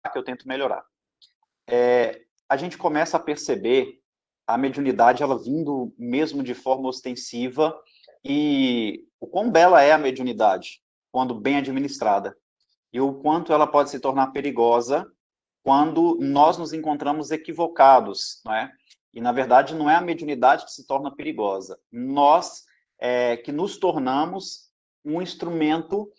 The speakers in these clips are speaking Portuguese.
que eu tento melhorar. A gente começa a perceber a mediunidade ela vindo mesmo de forma ostensiva e o quão bela é a mediunidade quando bem administrada e o quanto ela pode se tornar perigosa quando nós nos encontramos equivocados, não é? E, na verdade, não é a mediunidade que se torna perigosa. Nós que nos tornamos um instrumento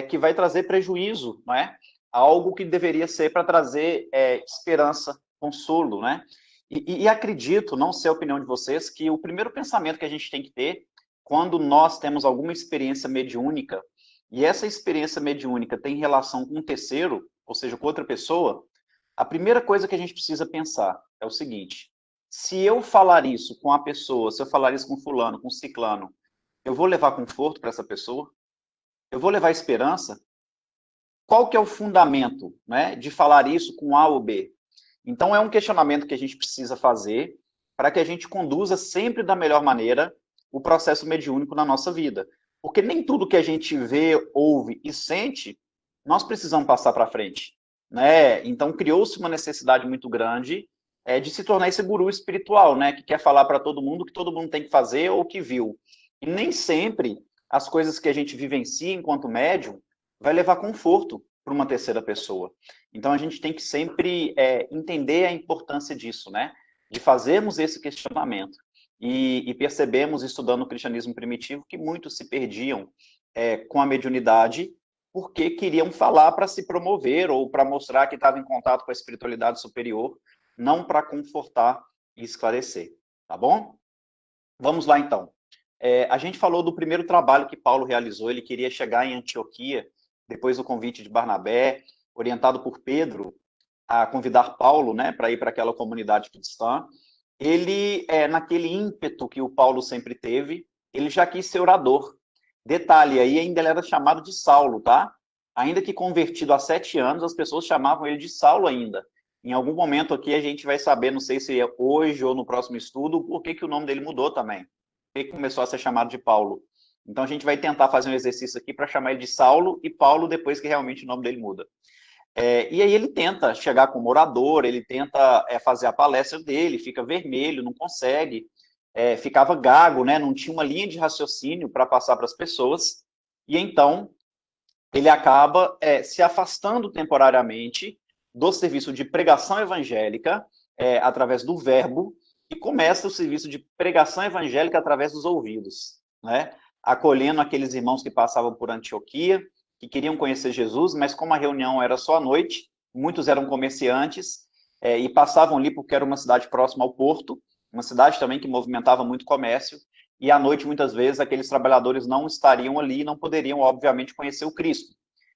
que vai trazer prejuízo, não é? Algo que deveria ser para trazer esperança, consolo, né? E acredito, não sei a opinião de vocês, que o primeiro pensamento que a gente tem que ter quando nós temos alguma experiência mediúnica, e essa experiência mediúnica tem relação com um terceiro, ou seja, com outra pessoa, a primeira coisa que a gente precisa pensar é o seguinte: se eu falar isso com a pessoa, se eu falar isso com fulano, com ciclano, eu vou levar conforto para essa pessoa? Eu vou levar esperança? Qual que é o fundamento, né, de falar isso com A ou B? Então, é um questionamento que a gente precisa fazer para que a gente conduza sempre da melhor maneira o processo mediúnico na nossa vida. Porque nem tudo que a gente vê, ouve e sente, nós precisamos passar para frente, né? Então, criou-se uma necessidade muito grande de se tornar esse guru espiritual, né? Que quer falar para todo mundo o que todo mundo tem que fazer ou que viu. E nem sempre as coisas que a gente vivencia enquanto médium vai levar conforto para uma terceira pessoa. Então, a gente tem que sempre entender a importância disso, né? De fazermos esse questionamento. E percebemos, estudando o cristianismo primitivo, que muitos se perdiam com a mediunidade porque queriam falar para se promover ou para mostrar que estava em contato com a espiritualidade superior, não para confortar e esclarecer. Tá bom? Vamos lá, então. A gente falou do primeiro trabalho que Paulo realizou. Ele queria chegar em Antioquia, depois do convite de Barnabé, orientado por Pedro, a convidar Paulo, né, para ir para aquela comunidade cristã. Ele, naquele ímpeto que o Paulo sempre teve, ele já quis ser orador. Detalhe, aí ainda ele era chamado de Saulo, tá? Ainda que convertido há 7 anos, as pessoas chamavam ele de Saulo ainda. Em algum momento aqui a gente vai saber, não sei se é hoje ou no próximo estudo, por que o nome dele mudou também. Por que começou a ser chamado de Paulo. Então a gente vai tentar fazer um exercício aqui para chamar ele de Saulo e Paulo depois que realmente o nome dele muda. E aí ele tenta chegar como orador, ele tenta fazer a palestra dele, fica vermelho, não consegue, ficava gago, né? Não tinha uma linha de raciocínio para passar para as pessoas, e então ele acaba se afastando temporariamente do serviço de pregação evangélica através do verbo, e começa o serviço de pregação evangélica através dos ouvidos, né? Acolhendo aqueles irmãos que passavam por Antioquia, que queriam conhecer Jesus, mas como a reunião era só à noite, muitos eram comerciantes e passavam ali porque era uma cidade próxima ao porto, uma cidade também que movimentava muito comércio, e à noite, muitas vezes, aqueles trabalhadores não estariam ali e não poderiam, obviamente, conhecer o Cristo.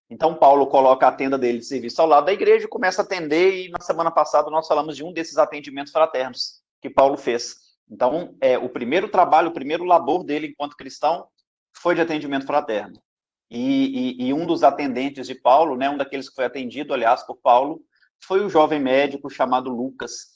Então, Paulo coloca a tenda dele de serviço ao lado da igreja e começa a atender, e na semana passada nós falamos de um desses atendimentos fraternos que Paulo fez. Então, o primeiro trabalho, o primeiro labor dele enquanto cristão foi de atendimento fraterno. E um dos atendentes de Paulo, né, um daqueles que foi atendido, aliás, por Paulo, foi o jovem médico chamado Lucas.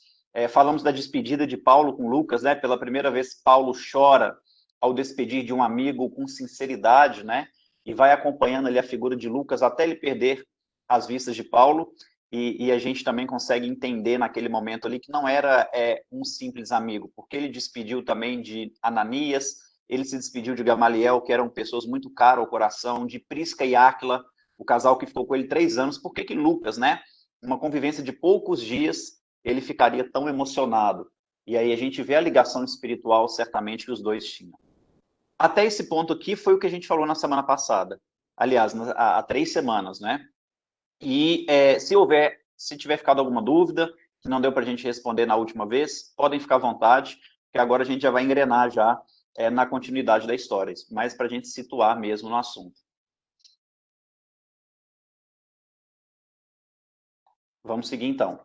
Falamos da despedida de Paulo com Lucas, né? Pela primeira vez, Paulo chora ao despedir de um amigo com sinceridade, né? E vai acompanhando ali a figura de Lucas até ele perder as vistas de Paulo. E a gente também consegue entender naquele momento ali que não era um simples amigo, porque ele despediu também de Ananias, ele se despediu de Gamaliel, que eram pessoas muito caras ao coração, de Prisca e Áquila, o casal que ficou com ele 3 anos. Por que Lucas, né? Uma convivência de poucos dias, ele ficaria tão emocionado? E aí a gente vê a ligação espiritual, certamente, que os dois tinham. Até esse ponto aqui foi o que a gente falou na semana passada. Aliás, há 3 semanas, né? E se tiver ficado alguma dúvida, que não deu para a gente responder na última vez, podem ficar à vontade, que agora a gente já vai engrenar já na continuidade da história, mas para a gente situar mesmo no assunto. Vamos seguir então.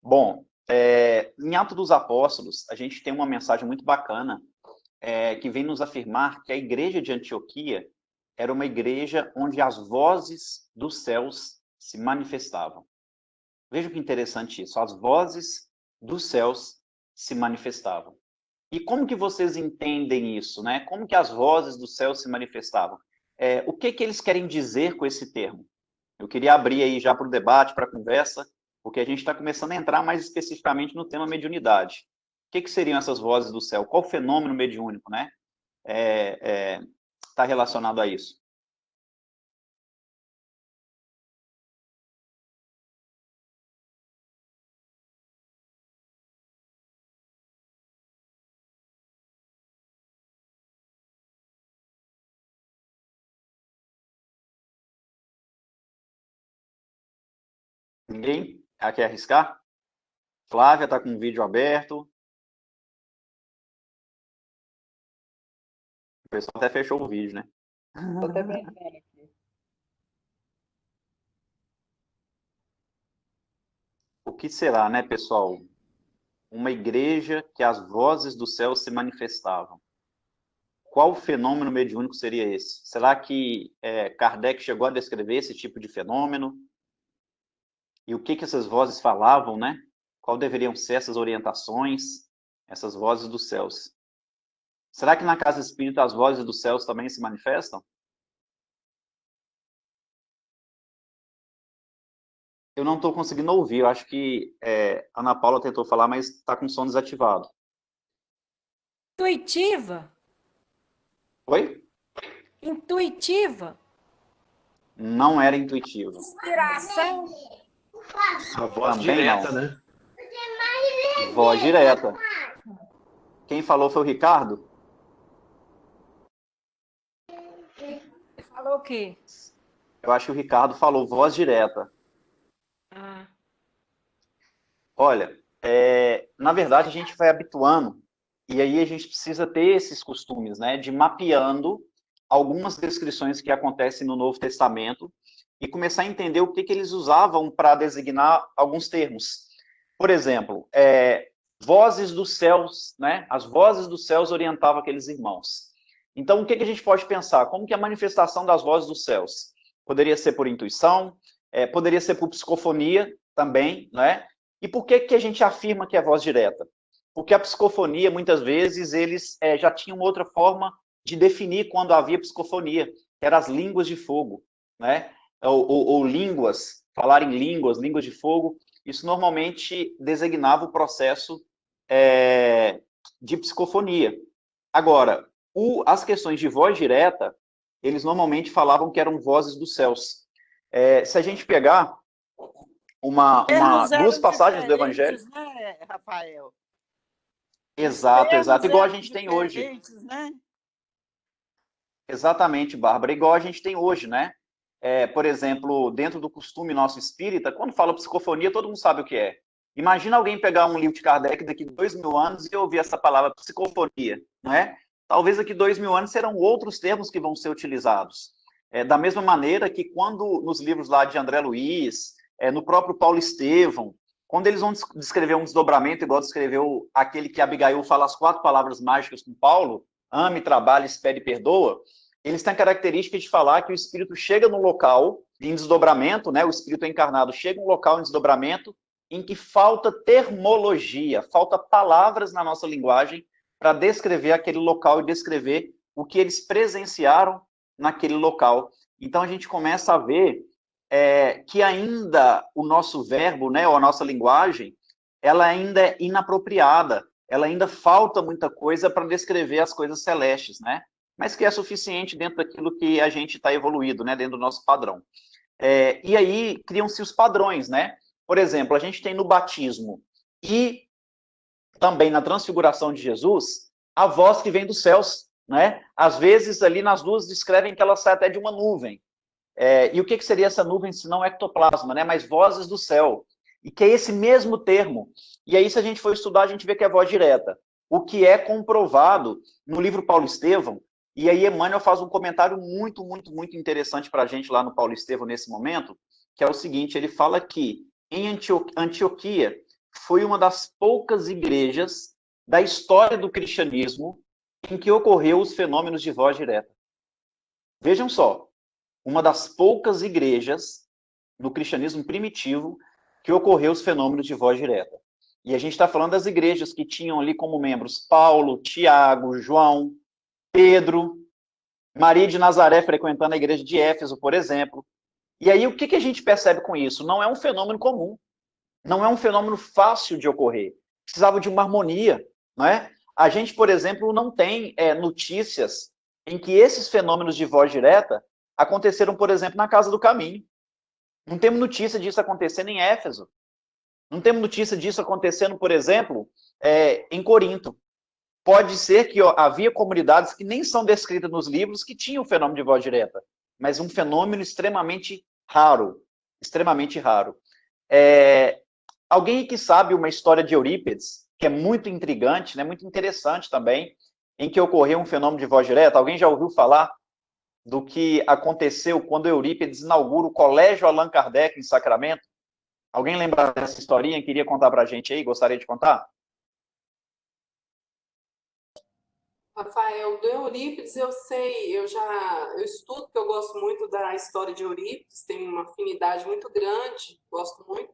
Bom, em Atos dos Apóstolos, a gente tem uma mensagem muito bacana que vem nos afirmar que a igreja de Antioquia era uma igreja onde as vozes dos céus se manifestavam. Veja que interessante isso, as vozes dos céus se manifestavam. E como que vocês entendem isso, né? Como que as vozes do céu se manifestavam? O que eles querem dizer com esse termo? Eu queria abrir aí já para o debate, para a conversa. porque a gente está começando a entrar mais especificamente no tema mediunidade. O que seriam essas vozes do céu? Qual fenômeno mediúnico, né? Está relacionado a isso? Ninguém quer arriscar? Flávia está com o vídeo aberto. O pessoal até fechou o vídeo, né? Estou até pensando aqui. O que será, né, pessoal? Uma igreja que as vozes do céu se manifestavam. Qual fenômeno mediúnico seria esse? Será que Kardec chegou a descrever esse tipo de fenômeno? E o que essas vozes falavam, né? Qual deveriam ser essas orientações, essas vozes dos céus? Será que na casa espírita as vozes dos céus também se manifestam? Eu não estou conseguindo ouvir. Eu acho que a Ana Paula tentou falar, mas está com o som desativado. Intuitiva? Oi? Intuitiva? Não era intuitiva. Inspiração? A voz Também direta, não. né? Voz direta. Quem falou foi o Ricardo? Falou o quê? Eu acho que o Ricardo falou voz direta. Ah. Olha, na verdade a gente vai habituando, e aí a gente precisa ter esses costumes, né, de mapeando algumas descrições que acontecem no Novo Testamento e começar a entender o que eles usavam para designar alguns termos. Por exemplo, vozes dos céus, né, as vozes dos céus orientavam aqueles irmãos. Então, o que a gente pode pensar? Como que a manifestação das vozes dos céus? Poderia ser por intuição, poderia ser por psicofonia também, né? E por que a gente afirma que é voz direta? Porque a psicofonia, muitas vezes, eles já tinham outra forma de definir quando havia psicofonia, que eram as línguas de fogo, né? Ou línguas, falar em línguas, línguas de fogo. Isso normalmente designava o processo de psicofonia. Agora, as questões de voz direta, eles normalmente falavam que eram vozes dos céus. Se a gente pegar duas passagens do Evangelho... Né, Rafael? Exato, igual a gente tem hoje. Né? Exatamente, Bárbara, igual a gente tem hoje, né? Por exemplo, dentro do costume nosso espírita, quando fala psicofonia, todo mundo sabe o que é. Imagina alguém pegar um livro de Kardec daqui a 2000 anos e ouvir essa palavra psicofonia, não é? Talvez daqui a 2000 anos serão outros termos que vão ser utilizados. Da mesma maneira que quando nos livros lá de André Luiz, no próprio Paulo Estevão, quando eles vão descrever um desdobramento, igual descreveu aquele que Abigail fala as 4 palavras mágicas com Paulo, ame, trabalhe, espere e perdoa, eles têm a característica de falar que o espírito chega num local em desdobramento, né? O espírito encarnado chega num local em desdobramento em que falta termologia, falta palavras na nossa linguagem para descrever aquele local e descrever o que eles presenciaram naquele local. Então a gente começa a ver que ainda o nosso verbo, né, ou a nossa linguagem, ela ainda é inapropriada, ela ainda falta muita coisa para descrever as coisas celestes, né? Mas que é suficiente dentro daquilo que a gente está evoluído, né, dentro do nosso padrão. E aí criam-se os padrões, né? Por exemplo, a gente tem no batismo e também na transfiguração de Jesus a voz que vem dos céus, né? Às vezes ali nas duas descrevem que ela sai até de uma nuvem. E o que seria essa nuvem se não ectoplasma, né? Mas vozes do céu. E que é esse mesmo termo. E aí, se a gente for estudar, a gente vê que é voz direta. O que é comprovado no livro Paulo Estevão. E aí, Emmanuel faz um comentário muito, muito, muito interessante para a gente lá no Paulo Estevão nesse momento, que é o seguinte: ele fala que em Antioquia foi uma das poucas igrejas da história do cristianismo em que ocorreu os fenômenos de voz direta. Vejam só, uma das poucas igrejas no cristianismo primitivo que ocorreu os fenômenos de voz direta. E a gente está falando das igrejas que tinham ali como membros Paulo, Tiago, João, Pedro, Maria de Nazaré frequentando a igreja de Éfeso, por exemplo. E aí o que a gente percebe com isso? Não é um fenômeno comum. Não é um fenômeno fácil de ocorrer. Precisava de uma harmonia, não é? A gente, por exemplo, não tem notícias em que esses fenômenos de voz direta aconteceram, por exemplo, na Casa do Caminho. Não temos notícia disso acontecendo em Éfeso. Não temos notícia disso acontecendo, por exemplo, em Corinto. Pode ser que havia comunidades que nem são descritas nos livros que tinham o fenômeno de voz direta, mas um fenômeno extremamente raro. Extremamente raro. Alguém que sabe uma história de Eurípides, que é muito intrigante, né, muito interessante também, em que ocorreu um fenômeno de voz direta? Alguém já ouviu falar do que aconteceu quando Eurípides inaugura o Colégio Allan Kardec em Sacramento? Alguém lembra dessa historinha? Queria contar para a gente aí? Gostaria de contar? Rafael, do Eurípides eu sei, eu estudo, porque eu gosto muito da história de Eurípides, tenho uma afinidade muito grande, gosto muito.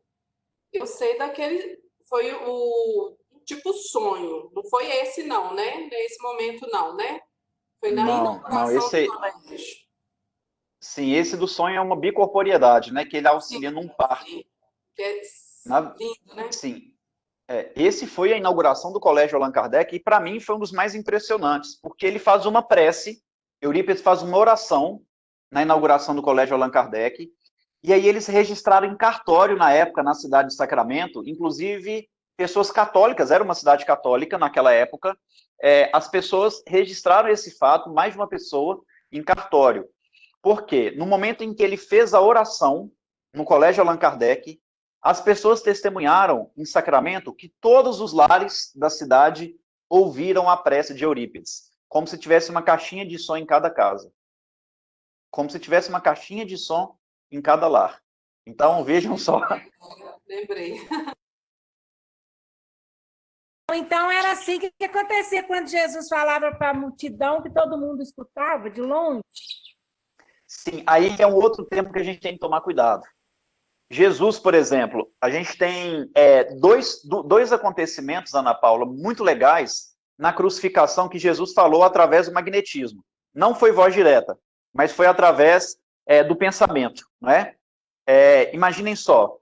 Eu sei daquele, foi o tipo sonho, não foi esse não, né? Nesse momento não, né? Foi na inauguração do colégio. Sim, esse do sonho é uma bicorporiedade, né? Que ele auxilia num parto. Sim. Que é lindo, né? Sim. Esse foi a inauguração do Colégio Allan Kardec, e para mim foi um dos mais impressionantes, porque ele faz uma prece, Eurípides faz uma oração na inauguração do Colégio Allan Kardec, e aí eles registraram em cartório na época, na cidade de Sacramento, inclusive pessoas católicas, era uma cidade católica naquela época, as pessoas registraram esse fato, mais de uma pessoa, em cartório. Por quê? No momento em que ele fez a oração no Colégio Allan Kardec, as pessoas testemunharam em Sacramento que todos os lares da cidade ouviram a prece de Eurípides, como se tivesse uma caixinha de som em cada casa. Como se tivesse uma caixinha de som em cada lar. Então, vejam só. Lembrei. Então, era assim que acontecia quando Jesus falava para a multidão, que todo mundo escutava de longe? Sim, aí é um outro tempo que a gente tem que tomar cuidado. Jesus, por exemplo, a gente tem dois acontecimentos, Ana Paula, muito legais na crucificação que Jesus falou através do magnetismo. Não foi voz direta, mas foi através do pensamento, não é? Imaginem só,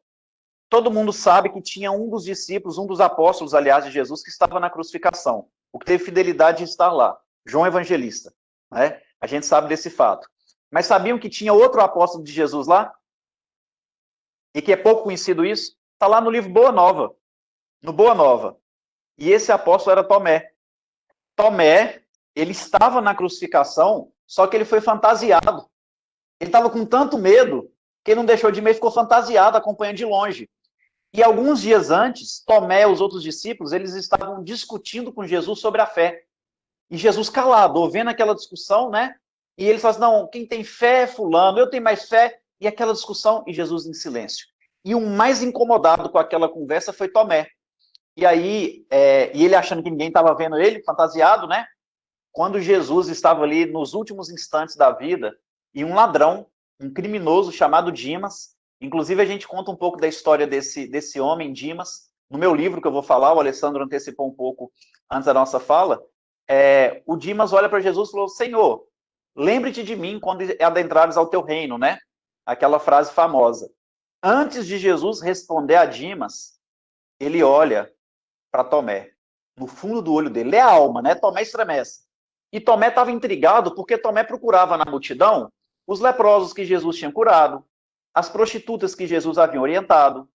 todo mundo sabe que tinha um dos discípulos, um dos apóstolos, aliás, de Jesus, que estava na crucificação, o que teve fidelidade de estar lá, João Evangelista, né? A gente sabe desse fato. Mas sabiam que tinha outro apóstolo de Jesus lá? E que é pouco conhecido isso? Está lá no livro Boa Nova. No Boa Nova. E esse apóstolo era Tomé. Tomé, ele estava na crucificação, só que ele foi fantasiado. Ele estava com tanto medo que ele não deixou de medo e ficou fantasiado, acompanhando de longe. E alguns dias antes, Tomé e os outros discípulos, eles estavam discutindo com Jesus sobre a fé. E Jesus calado, ouvindo aquela discussão, né? E eles falam assim, não, quem tem fé é fulano, eu tenho mais fé. E aquela discussão, e Jesus em silêncio. E o mais incomodado com aquela conversa foi Tomé. E aí, e ele achando que ninguém estava vendo ele, fantasiado, né? Quando Jesus estava ali nos últimos instantes da vida, e um ladrão, um criminoso chamado Dimas, inclusive a gente conta um pouco da história desse homem, Dimas, no meu livro que eu vou falar, o Alessandro antecipou um pouco antes da nossa fala, o Dimas olha para Jesus e falou, Senhor, lembre-te de mim quando adentrares ao teu reino, né? Aquela frase famosa. Antes de Jesus responder a Dimas, ele olha para Tomé. No fundo do olho dele, é a alma, né? Tomé estremece. E Tomé estava intrigado porque Tomé procurava na multidão os leprosos que Jesus tinha curado, as prostitutas que Jesus havia orientado.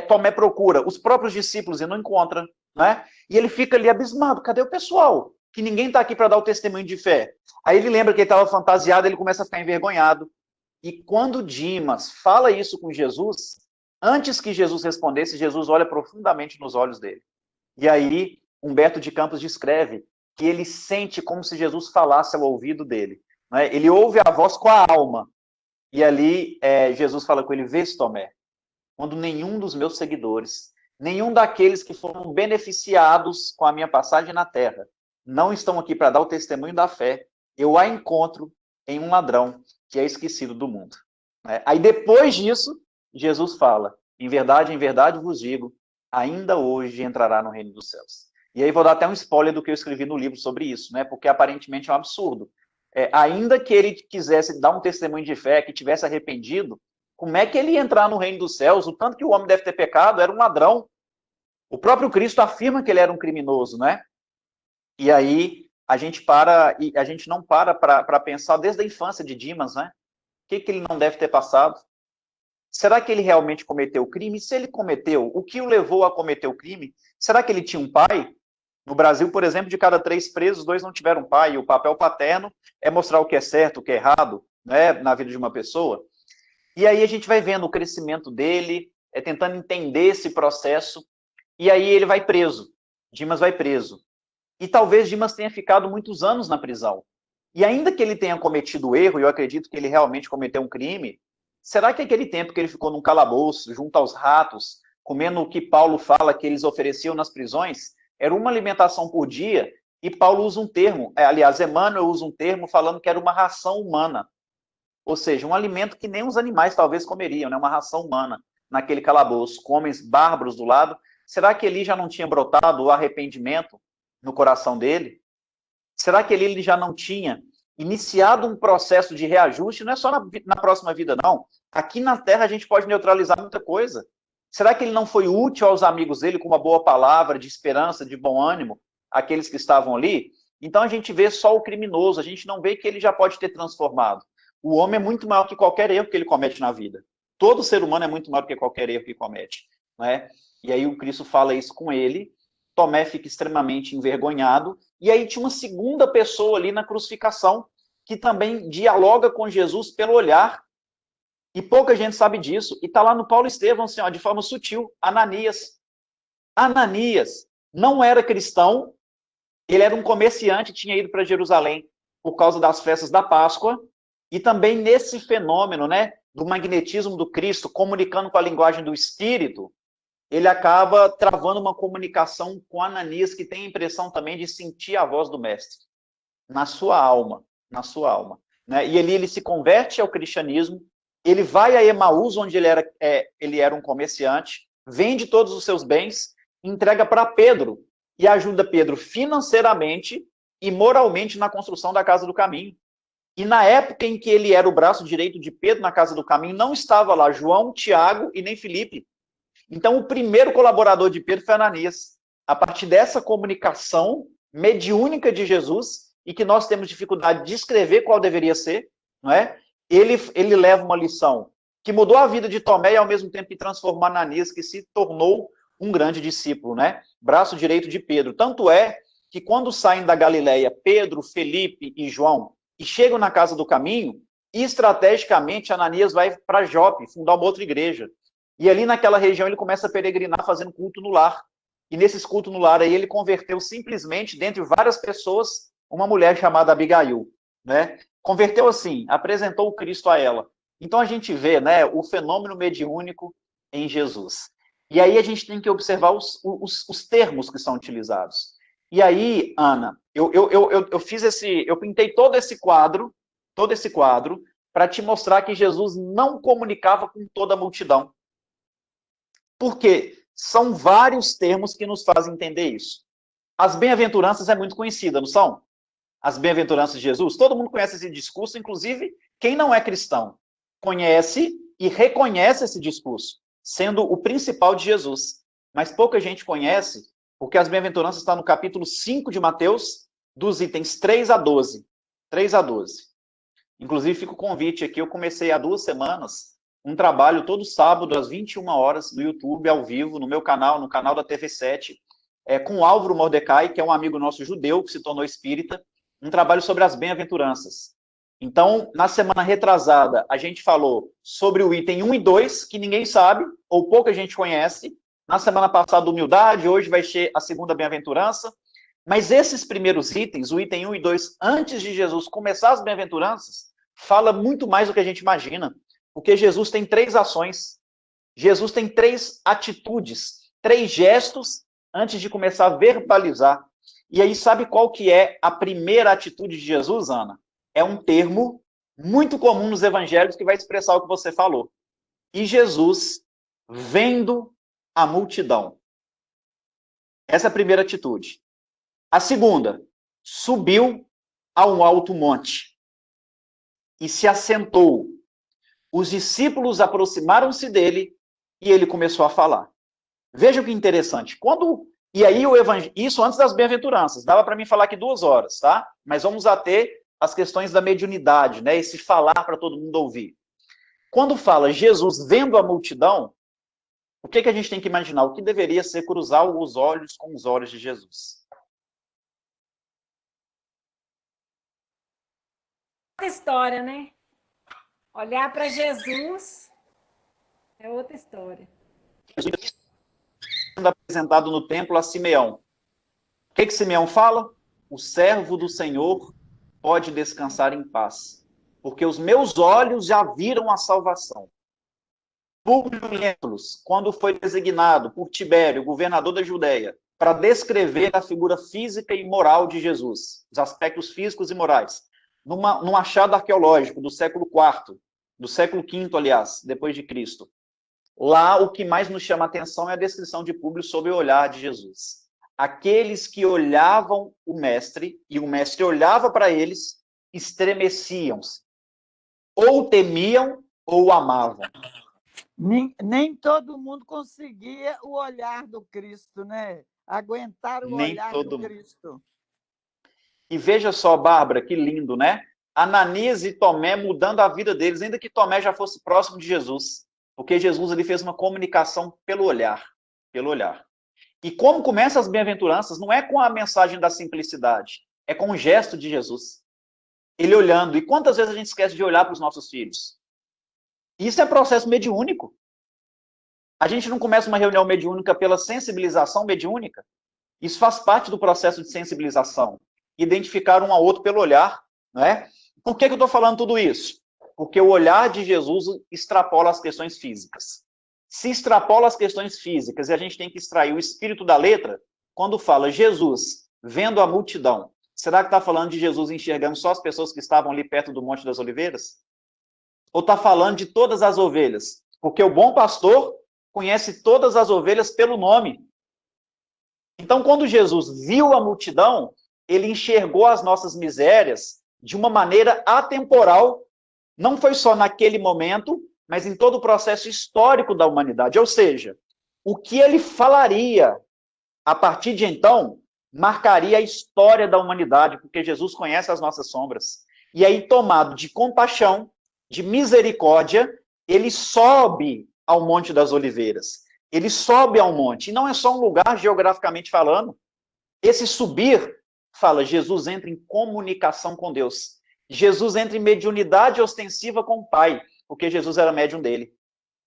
Tomé procura os próprios discípulos e não encontra, né? E ele fica ali abismado. Cadê o pessoal? Que ninguém está aqui para dar o testemunho de fé. Aí ele lembra que ele estava fantasiado, ele começa a ficar envergonhado. E quando Dimas fala isso com Jesus, antes que Jesus respondesse, Jesus olha profundamente nos olhos dele. E aí, Humberto de Campos descreve que ele sente como se Jesus falasse ao ouvido dele. Né? Ele ouve a voz com a alma. E ali, Jesus fala com ele, vês, Tomé, quando nenhum dos meus seguidores, nenhum daqueles que foram beneficiados com a minha passagem na terra, não estão aqui para dar o testemunho da fé, eu a encontro em um ladrão que é esquecido do mundo. Aí depois disso, Jesus fala, em verdade vos digo, ainda hoje entrará no reino dos céus. E aí vou dar até um spoiler do que eu escrevi no livro sobre isso, né? Porque aparentemente é um absurdo. Ainda que ele quisesse dar um testemunho de fé, que tivesse arrependido, Como é que ele ia entrar no reino dos céus? O tanto que o homem deve ter pecado, era um ladrão. O próprio Cristo afirma que ele era um criminoso, né? E aí a gente não para pensar desde a infância de Dimas, né? O que ele não deve ter passado? Será que ele realmente cometeu o crime? E se ele cometeu, o que o levou a cometer o crime? Será que ele tinha um pai? No Brasil, por exemplo, de cada 3 presos, 2 não tiveram pai. E o papel paterno é mostrar o que é certo, o que é errado, né, na vida de uma pessoa. E aí a gente vai vendo o crescimento dele, tentando entender esse processo. E aí ele vai preso. Dimas vai preso. E talvez Dimas tenha ficado muitos anos na prisão. E ainda que ele tenha cometido erro, e eu acredito que ele realmente cometeu um crime, será que aquele tempo que ele ficou num calabouço, junto aos ratos, comendo o que Paulo fala que eles ofereciam nas prisões, era uma alimentação por dia, e Paulo usa um termo, aliás, Emmanuel usa um termo falando que era uma ração humana. Ou seja, um alimento que nem os animais talvez comeriam, né? Uma ração humana, naquele calabouço, com homens bárbaros do lado. Será que ele já não tinha brotado o arrependimento no coração dele? Será que ele já não tinha iniciado um processo de reajuste? Não é só na próxima vida, não. Aqui na Terra a gente pode neutralizar muita coisa. Será que ele não foi útil aos amigos dele com uma boa palavra de esperança, de bom ânimo, aqueles que estavam ali? Então a gente vê só o criminoso, a gente não vê que ele já pode ter transformado. O homem é muito maior que qualquer erro que ele comete na vida. Todo ser humano é muito maior que qualquer erro que comete, né? E aí o Cristo fala isso com ele, Tomé fica extremamente envergonhado, e aí tinha uma segunda pessoa ali na crucificação, que também dialoga com Jesus pelo olhar, e pouca gente sabe disso, e está lá no Paulo Estevão, assim, ó, de forma sutil, Ananias. Ananias não era cristão, ele era um comerciante, tinha ido para Jerusalém por causa das festas da Páscoa, e também nesse fenômeno, né, do magnetismo do Cristo, comunicando com a linguagem do Espírito, ele acaba travando uma comunicação com Ananias, que tem a impressão também de sentir a voz do Mestre, na sua alma, né? E ele se converte ao cristianismo, ele vai a Emaús, onde ele era um comerciante, vende todos os seus bens, entrega para Pedro, e ajuda Pedro financeiramente e moralmente na construção da Casa do Caminho. E na época em que ele era o braço direito de Pedro na Casa do Caminho, não estava lá João, Tiago e nem Filipe. Então, o primeiro colaborador de Pedro foi Ananias. A partir dessa comunicação mediúnica de Jesus, e que nós temos dificuldade de escrever qual deveria ser, não é? Ele leva uma lição que mudou a vida de Tomé e, ao mesmo tempo, que transformou Ananias, que se tornou um grande discípulo, né? Braço direito de Pedro. Tanto é que, quando saem da Galileia, Pedro, Felipe e João, e chegam na Casa do Caminho, estrategicamente, Ananias vai para Jope, fundar uma outra igreja. E ali naquela região ele começa a peregrinar fazendo culto no lar. E nesses cultos no lar aí ele converteu simplesmente, dentre várias pessoas, uma mulher chamada Abigail, né? Converteu assim, apresentou o Cristo a ela. Então a gente vê, né, o fenômeno mediúnico em Jesus. E aí a gente tem que observar os termos que são utilizados. E aí, Ana, eu pintei todo esse quadro para te mostrar que Jesus não comunicava com toda a multidão. Porque são vários termos que nos fazem entender isso. As bem-aventuranças é muito conhecida, não são? As bem-aventuranças de Jesus. Todo mundo conhece esse discurso, inclusive quem não é cristão conhece e reconhece esse discurso, sendo o principal de Jesus. Mas pouca gente conhece, porque as bem-aventuranças estão no capítulo 5 de Mateus, dos itens 3 a 12. 3 a 12. Inclusive, fica o convite aqui, eu comecei há 2 semanas um trabalho todo sábado, às 21 horas, no YouTube, ao vivo, no meu canal, no canal da TV7, com o Álvaro Mordecai, que é um amigo nosso judeu, que se tornou espírita, um trabalho sobre as bem-aventuranças. Então, na semana retrasada, a gente falou sobre o item 1 e 2, que ninguém sabe, ou pouca gente conhece. Na semana passada, humildade, hoje vai ser a segunda bem-aventurança. Mas esses primeiros itens, o item 1 e 2, antes de Jesus começar as bem-aventuranças, fala muito mais do que a gente imagina. Porque Jesus tem 3 ações, Jesus tem 3 atitudes, 3 gestos antes de começar a verbalizar. E aí, sabe qual que é a primeira atitude de Jesus, Ana? É um termo muito comum nos evangelhos que vai expressar o que você falou. E Jesus, vendo a multidão. Essa é a primeira atitude. A segunda, subiu a um alto monte e se assentou. Os discípulos aproximaram-se dele e ele começou a falar. Veja que interessante. E aí isso antes das bem-aventuranças. Dava para mim falar aqui 2 horas, tá? Mas vamos ater as questões da mediunidade, né? Esse falar para todo mundo ouvir. Quando fala Jesus vendo a multidão, o que a gente tem que imaginar? O que deveria ser cruzar os olhos com os olhos de Jesus? Outra história, né? Olhar para Jesus é outra história. Jesus sendo apresentado no templo a Simeão. O que Simeão fala? O servo do Senhor pode descansar em paz, porque os meus olhos já viram a salvação. Públio Lentulus, quando foi designado por Tibério, governador da Judéia, para descrever a figura física e moral de Jesus, os aspectos físicos e morais, num achado arqueológico do século IV, do século V, aliás, depois de Cristo. Lá, o que mais nos chama a atenção é a descrição de Públio sobre o olhar de Jesus. Aqueles que olhavam o mestre, e o mestre olhava para eles, estremeciam-se. Ou temiam, ou amavam. Nem todo mundo conseguia o olhar do Cristo, né? Aguentar o olhar do Cristo. E veja só, Bárbara, que lindo, né? Ananias e Tomé mudando a vida deles, ainda que Tomé já fosse próximo de Jesus. Porque Jesus ele fez uma comunicação pelo olhar. Pelo olhar. E como começa as bem-aventuranças, não é com a mensagem da simplicidade, é com o gesto de Jesus. Ele olhando. E quantas vezes a gente esquece de olhar para os nossos filhos? Isso é processo mediúnico. A gente não começa uma reunião mediúnica pela sensibilização mediúnica. Isso faz parte do processo de sensibilização. Identificar um ao outro pelo olhar, não é? Por que eu estou falando tudo isso? Porque o olhar de Jesus extrapola as questões físicas. Se extrapola as questões físicas e a gente tem que extrair o espírito da letra, quando fala Jesus vendo a multidão, será que está falando de Jesus enxergando só as pessoas que estavam ali perto do Monte das Oliveiras? Ou está falando de todas as ovelhas? Porque o bom pastor conhece todas as ovelhas pelo nome. Então, quando Jesus viu a multidão, ele enxergou as nossas misérias de uma maneira atemporal. Não foi só naquele momento, mas em todo o processo histórico da humanidade. Ou seja, o que ele falaria a partir de então marcaria a história da humanidade, porque Jesus conhece as nossas sombras. E aí, tomado de compaixão, de misericórdia, ele sobe ao Monte das Oliveiras. Ele sobe ao monte. E não é só um lugar geograficamente falando. Esse subir, fala, Jesus entra em comunicação com Deus. Jesus entra em mediunidade ostensiva com o Pai, porque Jesus era médium dele.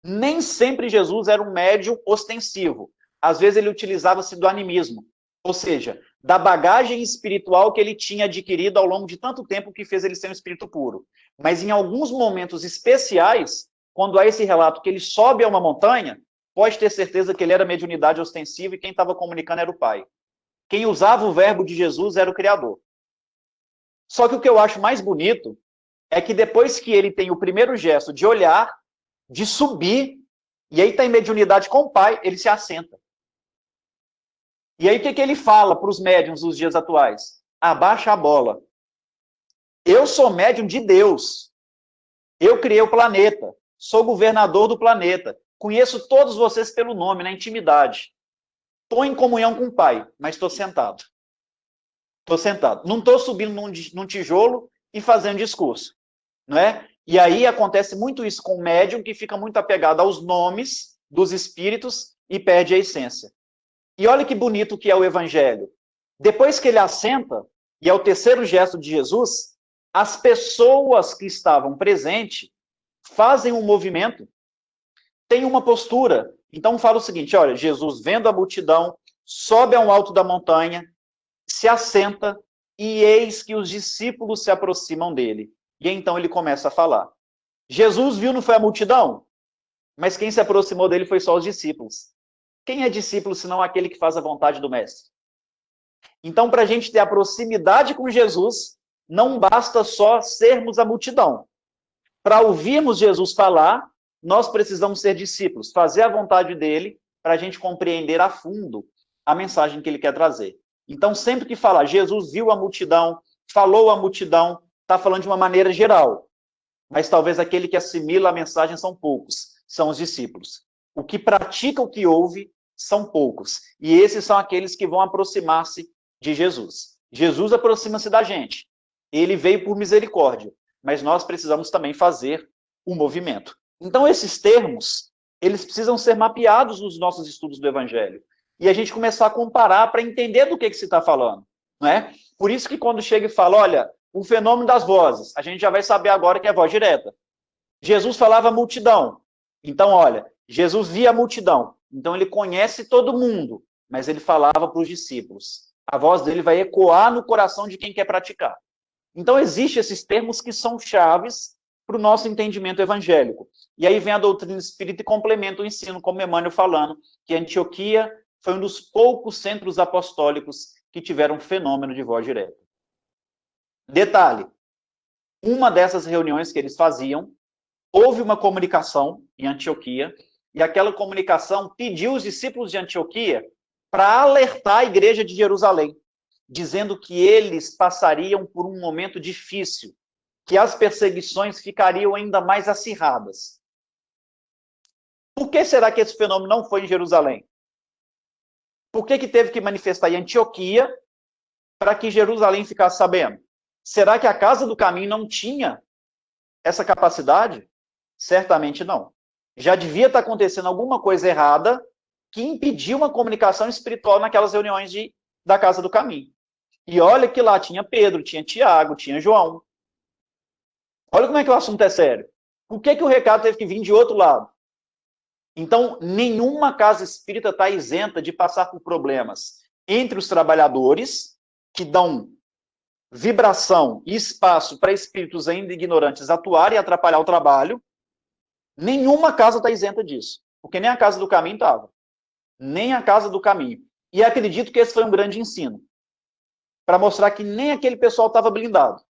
Nem sempre Jesus era um médium ostensivo. Às vezes ele utilizava-se do animismo, ou seja, da bagagem espiritual que ele tinha adquirido ao longo de tanto tempo que fez ele ser um espírito puro. Mas em alguns momentos especiais, quando há esse relato que ele sobe a uma montanha, pode ter certeza que ele era mediunidade ostensiva e quem estava comunicando era o Pai. Quem usava o verbo de Jesus era o Criador. Só que o que eu acho mais bonito é que depois que ele tem o primeiro gesto de olhar, de subir, e aí está em mediunidade com o Pai, ele se assenta. E aí o que ele fala para os médiuns dos dias atuais? Abaixa a bola. Eu sou médium de Deus. Eu criei o planeta. Sou governador do planeta. Conheço todos vocês pelo nome, na intimidade. Estou em comunhão com o Pai, mas estou sentado. Estou sentado. Não estou subindo num tijolo e fazendo discurso. Não é? E aí acontece muito isso com o médium que fica muito apegado aos nomes dos espíritos e perde a essência. E olha que bonito que é o Evangelho. Depois que ele assenta, e é o terceiro gesto de Jesus, as pessoas que estavam presentes fazem um movimento, têm uma postura. Então fala o seguinte, olha, Jesus vendo a multidão, sobe ao alto da montanha, se assenta, e eis que os discípulos se aproximam dele. E então ele começa a falar. Jesus viu, não foi a multidão? Mas quem se aproximou dele foi só os discípulos. Quem é discípulo, senão aquele que faz a vontade do Mestre? Então, para a gente ter a proximidade com Jesus, não basta só sermos a multidão. Para ouvirmos Jesus falar, nós precisamos ser discípulos, fazer a vontade dele, para a gente compreender a fundo a mensagem que ele quer trazer. Então, sempre que falar, Jesus viu a multidão, falou a multidão, está falando de uma maneira geral. mas talvez aquele que assimila a mensagem são poucos, são os discípulos. O que pratica o que ouve são poucos, e esses são aqueles que vão aproximar-se de Jesus. Jesus aproxima-se da gente, ele veio por misericórdia, mas nós precisamos também fazer o movimento. Então, esses termos, eles precisam ser mapeados nos nossos estudos do Evangelho, e a gente começar a comparar para entender do que se está falando, não é? Por isso que quando chega e fala, olha, o fenômeno das vozes, a gente já vai saber agora que é voz direta. Jesus falava à multidão, então, olha, Jesus via a multidão, então ele conhece todo mundo, mas ele falava para os discípulos. A voz dele vai ecoar no coração de quem quer praticar. Então, existem esses termos que são chaves para o nosso entendimento evangélico. E aí vem a doutrina espírita e complementa o ensino, como Emmanuel falando, que Antioquia foi um dos poucos centros apostólicos que tiveram um fenômeno de voz direta. Detalhe, uma dessas reuniões que eles faziam, houve uma comunicação em Antioquia, e aquela comunicação pediu os discípulos de Antioquia para alertar a igreja de Jerusalém, dizendo que eles passariam por um momento difícil, que as perseguições ficariam ainda mais acirradas. Por que será que esse fenômeno não foi em Jerusalém? Por que teve que manifestar em Antioquia para que Jerusalém ficasse sabendo? Será que a Casa do Caminho não tinha essa capacidade? Certamente não. Já devia estar acontecendo alguma coisa errada que impediu uma comunicação espiritual naquelas reuniões da Casa do Caminho. E olha que lá tinha Pedro, tinha Tiago, tinha João. Olha como é que o assunto é sério. Por que o recado teve que vir de outro lado? Então, nenhuma casa espírita está isenta de passar por problemas entre os trabalhadores, que dão vibração e espaço para espíritos ainda ignorantes atuarem e atrapalhar o trabalho. Nenhuma casa está isenta disso, porque nem a Casa do Caminho estava. Nem a Casa do Caminho. E acredito que esse foi um grande ensino, para mostrar que nem aquele pessoal estava blindado.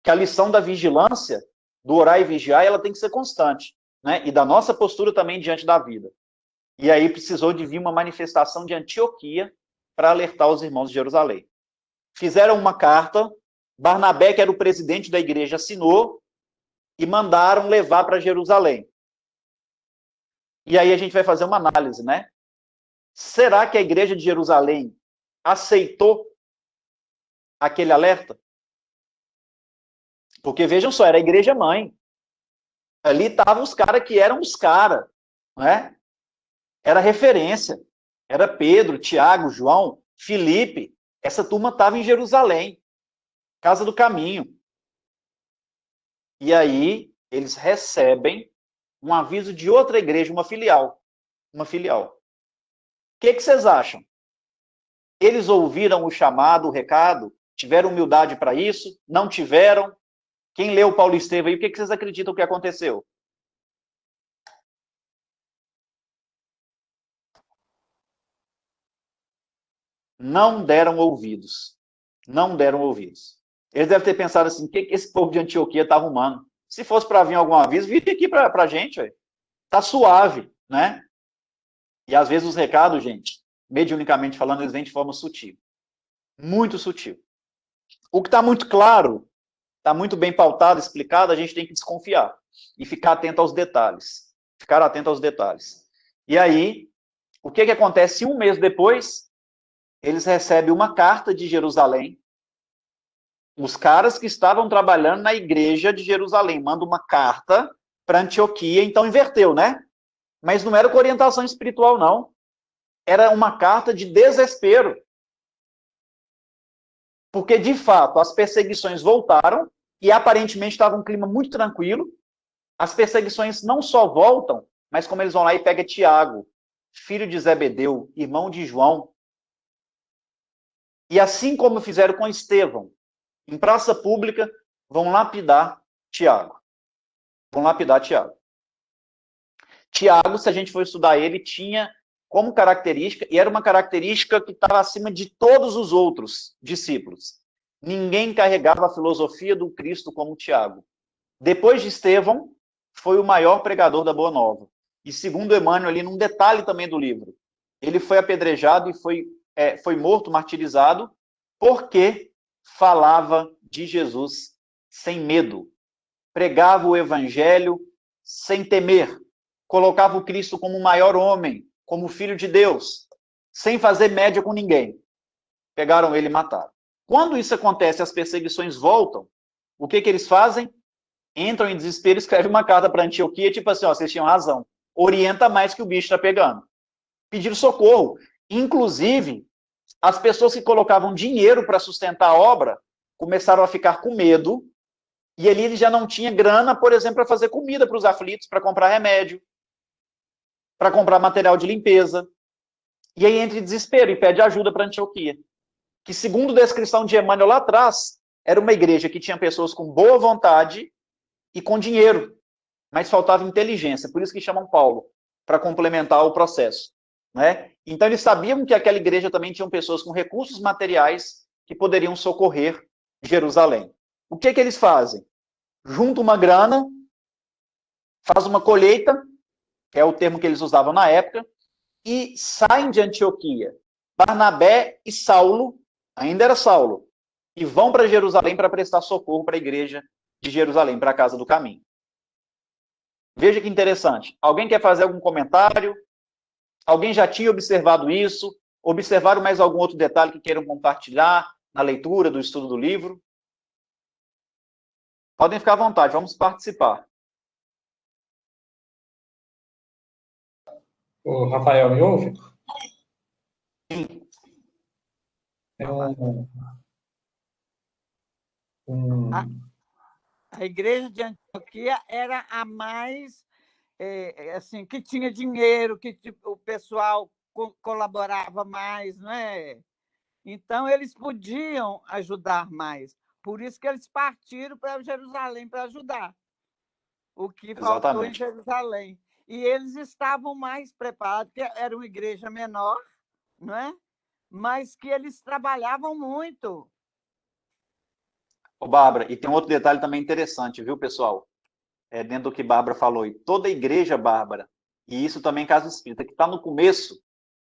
Que a lição da vigilância, do orar e vigiar, ela tem que ser constante, né? E da nossa postura também diante da vida. E aí precisou de vir uma manifestação de Antioquia para alertar os irmãos de Jerusalém. Fizeram uma carta, Barnabé, que era o presidente da igreja, assinou e mandaram levar para Jerusalém. E aí a gente vai fazer uma análise, né? Será que a igreja de Jerusalém aceitou aquele alerta? Porque, vejam só, era a igreja mãe. Ali estavam os caras que eram os caras, né? Era referência. Era Pedro, Tiago, João, Filipe. Essa turma estava em Jerusalém, Casa do Caminho. E aí, eles recebem um aviso de outra igreja, uma filial. Uma filial. O que vocês acham? Eles ouviram o chamado, o recado? Tiveram humildade para isso? Não tiveram? Quem leu Paulo Estevam aí, o que vocês acreditam que aconteceu? Não deram ouvidos. Não deram ouvidos. Eles devem ter pensado assim, o que esse povo de Antioquia está arrumando? Se fosse para vir algum aviso, vire aqui para a gente. Está suave, né? E às vezes os recados, gente, mediunicamente falando, eles vêm de forma sutil. Muito sutil. O que está muito claro, está muito bem pautado, explicado, a gente tem que desconfiar. E ficar atento aos detalhes. Ficar atento aos detalhes. E aí, o que acontece? Um mês depois, eles recebem uma carta de Jerusalém. Os caras que estavam trabalhando na igreja de Jerusalém mandam uma carta para Antioquia, então inverteu, né? Mas não era com orientação espiritual, não. Era uma carta de desespero. Porque, de fato, as perseguições voltaram e aparentemente estava um clima muito tranquilo. As perseguições não só voltam, mas como eles vão lá e pegam Tiago, filho de Zebedeu, irmão de João. E assim como fizeram com Estevão, em praça pública, vão lapidar Tiago. Vão lapidar Tiago. Tiago, se a gente for estudar ele, tinha como característica, e era uma característica que estava acima de todos os outros discípulos. Ninguém carregava a filosofia do Cristo como Tiago. Depois de Estevão, foi o maior pregador da Boa Nova. E segundo Emmanuel, ali num detalhe também do livro, ele foi apedrejado e foi morto, martirizado, porque falava de Jesus sem medo. pregava o evangelho sem temer, colocava o Cristo como o maior homem, como filho de Deus, sem fazer média com ninguém. Pegaram ele e mataram. Quando isso acontece, as perseguições voltam, o que eles fazem? Entram em desespero, escrevem uma carta para Antioquia, tipo assim, ó, vocês tinham razão, orienta mais que o bicho está pegando. Pediram socorro. Inclusive, as pessoas que colocavam dinheiro para sustentar a obra começaram a ficar com medo, e ali ele já não tinha grana, por exemplo, para fazer comida para os aflitos, para comprar remédio, para comprar material de limpeza. E aí entra em desespero e pede ajuda para Antioquia, que, segundo a descrição de Emmanuel lá atrás, era uma igreja que tinha pessoas com boa vontade e com dinheiro, mas faltava inteligência, por isso que chamam Paulo, para complementar o processo. Né? Então eles sabiam que aquela igreja também tinha pessoas com recursos materiais que poderiam socorrer Jerusalém. O que eles fazem? Juntam uma grana, faz uma colheita, que é o termo que eles usavam na época, e saem de Antioquia. Barnabé e Saulo, ainda era Saulo, e vão para Jerusalém para prestar socorro para a igreja de Jerusalém, para a Casa do Caminho. Veja que interessante. Alguém quer fazer algum comentário? Alguém já tinha observado isso? Observaram mais algum outro detalhe que queiram compartilhar na leitura, do estudo do livro? Podem ficar à vontade, vamos participar. O Rafael, me ouve? Sim. A igreja de Antioquia era a mais, assim, que tinha dinheiro, que o pessoal colaborava mais, não é? Então, eles podiam ajudar mais. Por isso que eles partiram para Jerusalém para ajudar o que faltou em Jerusalém. E eles estavam mais preparados, porque era uma igreja menor, não é? Mas que eles trabalhavam muito. Ô, Bárbara, e tem um outro detalhe também interessante, viu, pessoal? Dentro do que Bárbara falou, e toda igreja, Bárbara, e isso também Casa Espírita, que está no começo,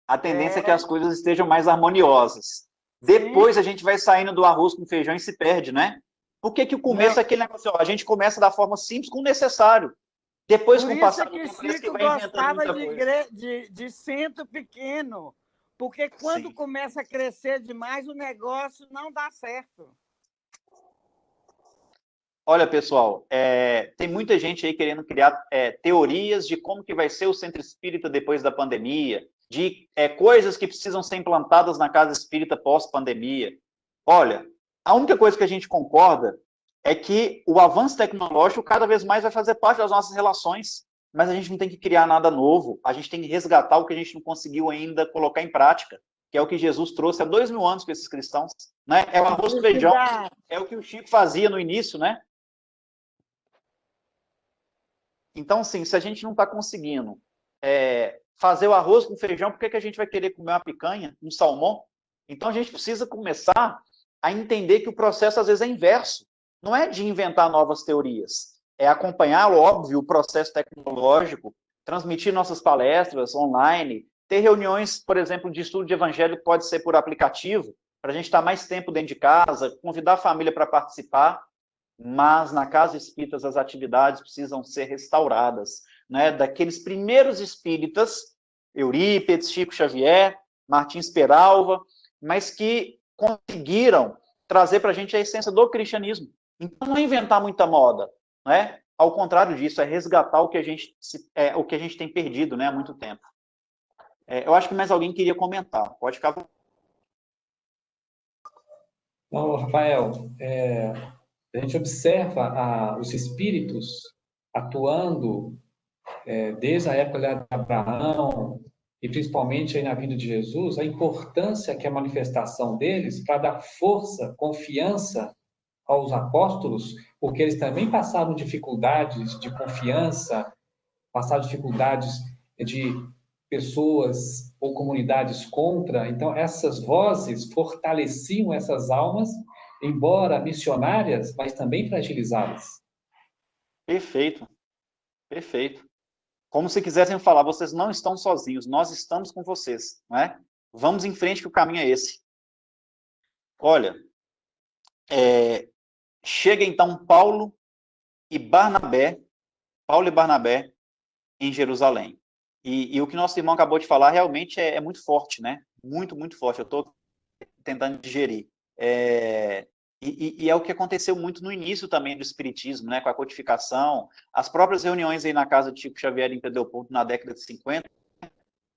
a tendência é que as coisas estejam mais harmoniosas. Depois a gente vai saindo do arroz com feijão e se perde, né? Por que o começo é aquele negócio? Ó, a gente começa da forma simples com o necessário. Depois, com o passar do tempo, parece que vai inventando muita coisa. De centro pequeno, porque quando começa a crescer demais, o negócio não dá certo. Olha, pessoal, tem muita gente aí querendo criar teorias de como que vai ser o centro espírita depois da pandemia, de coisas que precisam ser implantadas na casa espírita pós-pandemia. Olha, a única coisa que a gente concorda é que o avanço tecnológico cada vez mais vai fazer parte das nossas relações, mas a gente não tem que criar nada novo, a gente tem que resgatar o que a gente não conseguiu ainda colocar em prática, que é o que Jesus trouxe há 2000 anos para esses cristãos. Né? É o arroz com feijão, é o que o Chico fazia no início, né? Então, assim, se a gente não está conseguindo fazer o arroz com feijão, por que a gente vai querer comer uma picanha, um salmão? Então, a gente precisa começar a entender que o processo, às vezes, é inverso. Não é de inventar novas teorias, é acompanhar, óbvio, o processo tecnológico, transmitir nossas palestras online, ter reuniões, por exemplo, de estudo de evangelho, que pode ser por aplicativo, para a gente estar mais tempo dentro de casa, convidar a família para participar, mas na Casa Espírita as atividades precisam ser restauradas, né? Daqueles primeiros espíritas, Eurípides, Chico Xavier, Martins Peralva, mas que conseguiram trazer para a gente a essência do cristianismo. Então, não é inventar muita moda, né? Ao contrário disso, é resgatar o que a gente tem perdido, né, há muito tempo. Eu acho que mais alguém queria comentar. Pode ficar. Não, Rafael, a gente observa os espíritos atuando desde a época de Abraão e principalmente aí na vida de Jesus, a importância que a manifestação deles para dar força, confiança aos apóstolos, porque eles também passaram dificuldades de confiança, passaram dificuldades de pessoas ou comunidades contra. Então, essas vozes fortaleciam essas almas, embora missionárias, mas também fragilizadas. Perfeito, perfeito. Como se quisessem falar, vocês não estão sozinhos, nós estamos com vocês, não é? Vamos em frente que o caminho é esse. Olha, chega então Paulo e Barnabé, Paulo e Barnabé, em Jerusalém. E o que nosso irmão acabou de falar realmente é muito forte, né? Muito, muito forte. Eu estou tentando digerir. E é o que aconteceu muito no início também do Espiritismo, né? Com a codificação, as próprias reuniões aí na casa de Chico Xavier em Pedro Leopoldo na década de 50,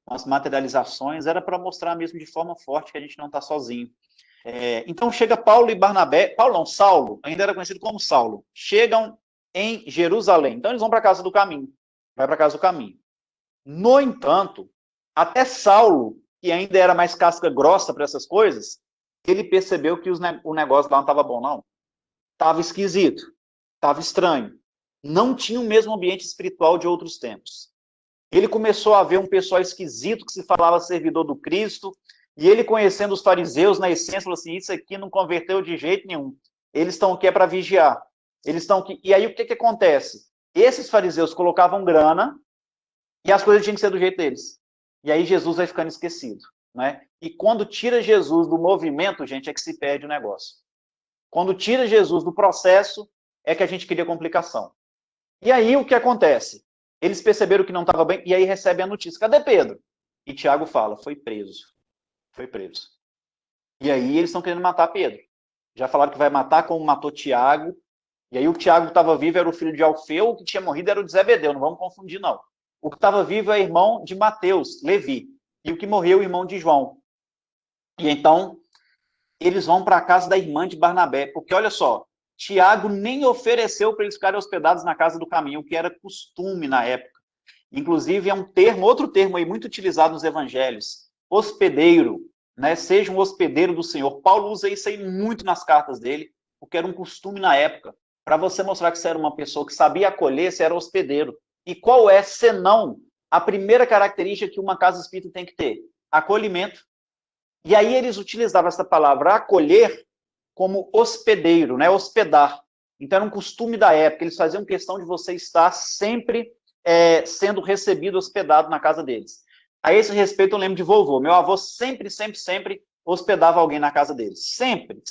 com as materializações, era para mostrar mesmo de forma forte que a gente não está sozinho. Então chega Paulo e Barnabé, Paulo não, Saulo, ainda era conhecido como Saulo, chegam em Jerusalém. Então eles vão para a casa do caminho, vai para a casa do caminho. No entanto, até Saulo, que ainda era mais casca grossa para essas coisas, ele percebeu que o negócio lá não estava bom, não. Estava esquisito, estava estranho. Não tinha o mesmo ambiente espiritual de outros tempos. Ele começou a ver um pessoal esquisito que se falava servidor do Cristo, e ele conhecendo os fariseus na essência, falou assim, isso aqui não converteu de jeito nenhum. Eles estão aqui para vigiar. Eles estão aqui. E aí o que acontece? Esses fariseus colocavam grana e as coisas tinham que ser do jeito deles. E aí Jesus vai ficando esquecido, né? E quando tira Jesus do movimento, gente, é que se perde o negócio. Quando tira Jesus do processo, é que a gente cria complicação. E aí o que acontece? Eles perceberam que não estava bem, e aí recebem a notícia. Cadê Pedro? E Tiago fala, foi preso. Foi preso. E aí eles estão querendo matar Pedro. Já falaram que vai matar como matou Tiago. E aí o Tiago que estava vivo era o filho de Alfeu, o que tinha morrido era o de Zebedeu, não vamos confundir não. O que estava vivo é irmão de Mateus, Levi. E o que morreu é o irmão de João. E então, eles vão para a casa da irmã de Barnabé. Porque, olha só, Tiago nem ofereceu para eles ficarem hospedados na casa do caminho, o que era costume na época. Inclusive, é um termo, outro termo aí muito utilizado nos evangelhos. Hospedeiro, né? Seja um hospedeiro do Senhor. Paulo usa isso aí muito nas cartas dele, porque era um costume na época. Para você mostrar que você era uma pessoa que sabia acolher, você era hospedeiro. E qual é, senão, a primeira característica que uma casa espírita tem que ter? Acolhimento. E aí eles utilizavam essa palavra acolher como hospedeiro, né? Hospedar. Então era um costume da época, eles faziam questão de você estar sempre sendo recebido, hospedado na casa deles. A esse respeito eu lembro de vovô. Meu avô sempre hospedava alguém na casa dele. Sempre.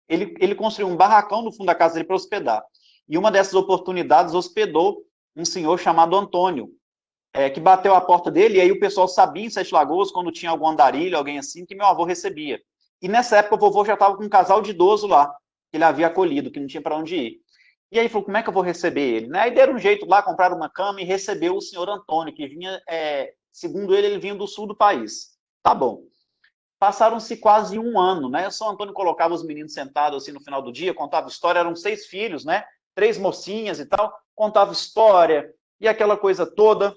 Ele construiu um barracão no fundo da casa dele para hospedar. E uma dessas oportunidades hospedou um senhor chamado Antônio, que bateu a porta dele, e aí o pessoal sabia em Sete Lagoas, quando tinha algum andarilho, alguém assim, que meu avô recebia. E nessa época o vovô já estava com um casal de idoso lá, que ele havia acolhido, que não tinha para onde ir. E aí falou, como é que eu vou receber ele? Né? Aí deram um jeito lá, compraram uma cama e recebeu o senhor Antônio, que vinha, segundo ele vinha do sul do país. Tá bom. Passaram-se quase um ano, né? O São Antônio colocava os meninos sentados assim no final do dia, contava história, eram 6 filhos, né? 3 mocinhas e tal, contava história e aquela coisa toda,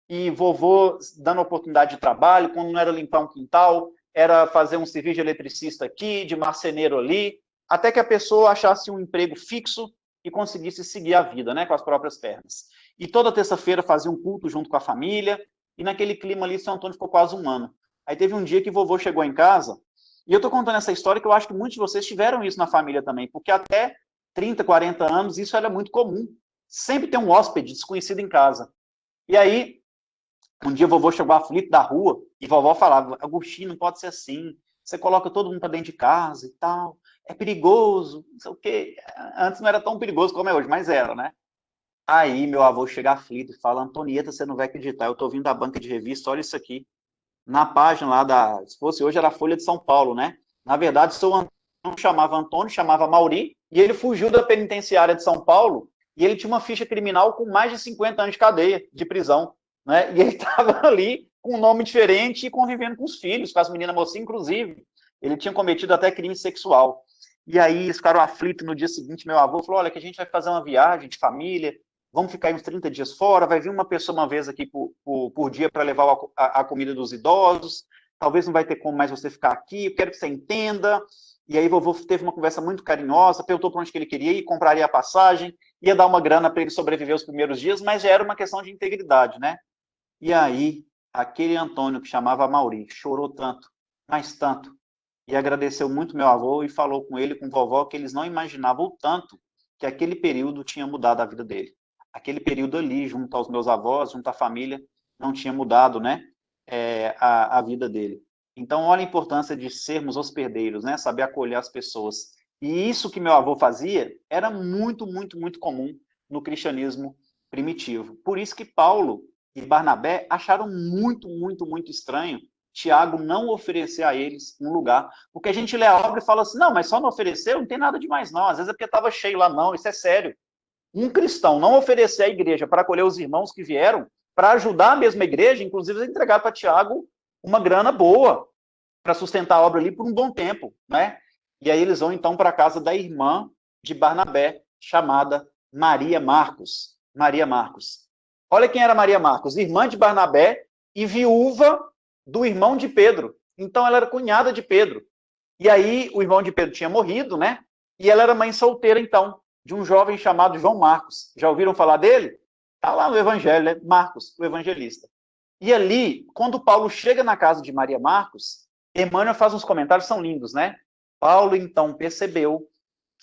e vovô dando oportunidade de trabalho, quando não era limpar um quintal, era fazer um serviço de eletricista aqui, de marceneiro ali, até que a pessoa achasse um emprego fixo e conseguisse seguir a vida, né, com as próprias pernas. E toda terça-feira fazia um culto junto com a família, e naquele clima ali, São Antônio ficou quase um ano. Aí teve um dia que vovô chegou em casa, e eu estou contando essa história que eu acho que muitos de vocês tiveram isso na família também, porque até 30, 40 anos isso era muito comum. Sempre tem um hóspede desconhecido em casa. E aí, um dia vovô chegou aflito da rua, e vovó falava, Agostinho, não pode ser assim, você coloca todo mundo para dentro de casa e tal, é perigoso, não sei o quê. Antes não era tão perigoso como é hoje, mas era, né? Aí meu avô chega aflito e fala, Antonieta, você não vai acreditar, eu tô vindo da banca de revista, olha isso aqui. Na página lá se fosse hoje era a Folha de São Paulo, né? Na verdade, seu Antônio não chamava Antônio, chamava Mauri, e ele fugiu da penitenciária de São Paulo, e ele tinha uma ficha criminal com mais de 50 anos de cadeia, de prisão, né? E ele estava ali com um nome diferente e convivendo com os filhos, com as meninas mocinhas, inclusive. Ele tinha cometido até crime sexual. E aí eles ficaram aflitos no dia seguinte, meu avô falou, olha, que a gente vai fazer uma viagem de família, vamos ficar aí uns 30 dias fora, vai vir uma pessoa uma vez aqui por dia para levar a comida dos idosos, talvez não vai ter como mais você ficar aqui, eu quero que você entenda. E aí vovô teve uma conversa muito carinhosa, perguntou para onde que ele queria ir, compraria a passagem, ia dar uma grana para ele sobreviver os primeiros dias, mas já era uma questão de integridade, né? E aí, aquele Antônio que chamava Mauri, chorou tanto, mas tanto, e agradeceu muito meu avô e falou com ele, com vovó, que eles não imaginavam o tanto que aquele período tinha mudado a vida dele. Aquele período ali, junto aos meus avós, junto à família, não tinha mudado, né, a vida dele. Então, olha a importância de sermos hospedeiros, né, saber acolher as pessoas. E isso que meu avô fazia era muito, muito, muito comum no cristianismo primitivo. Por isso que Paulo e Barnabé acharam muito, muito, muito estranho Tiago não oferecer a eles um lugar. Porque a gente lê a obra e fala assim, não, mas só não ofereceu, não tem nada demais não. Às vezes é porque estava cheio lá, não, isso é sério. Um cristão não oferecer à igreja para acolher os irmãos que vieram, para ajudar a mesma igreja, inclusive entregar para Tiago uma grana boa, para sustentar a obra ali por um bom tempo, né? E aí eles vão então para a casa da irmã de Barnabé, chamada Maria Marcos. Maria Marcos. Olha quem era Maria Marcos, irmã de Barnabé e viúva do irmão de Pedro. Então ela era cunhada de Pedro. E aí o irmão de Pedro tinha morrido, né? E ela era mãe solteira então, de um jovem chamado João Marcos. Já ouviram falar dele? Está lá no Evangelho, né? Marcos, o evangelista. E ali, quando Paulo chega na casa de Maria Marcos, Emmanuel faz uns comentários, são lindos, né? Paulo, então, percebeu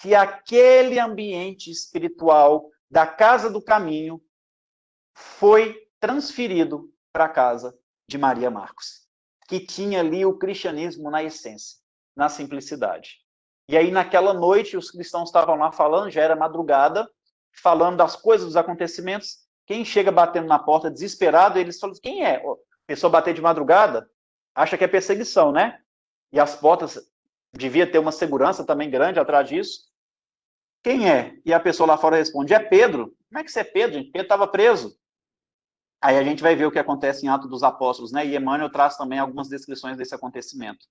que aquele ambiente espiritual da casa do caminho foi transferido para a casa de Maria Marcos, que tinha ali o cristianismo na essência, na simplicidade. E aí, naquela noite, os cristãos estavam lá falando, já era madrugada, falando das coisas, dos acontecimentos. Quem chega batendo na porta desesperado, eles falam, quem é? A pessoa bater de madrugada, acha que é perseguição, né? E as portas devia ter uma segurança também grande atrás disso. Quem é? E a pessoa lá fora responde, é Pedro. Como é que você é Pedro, gente? Pedro estava preso. Aí a gente vai ver o que acontece em Atos dos Apóstolos, né? E Emmanuel traz também algumas descrições desse acontecimento.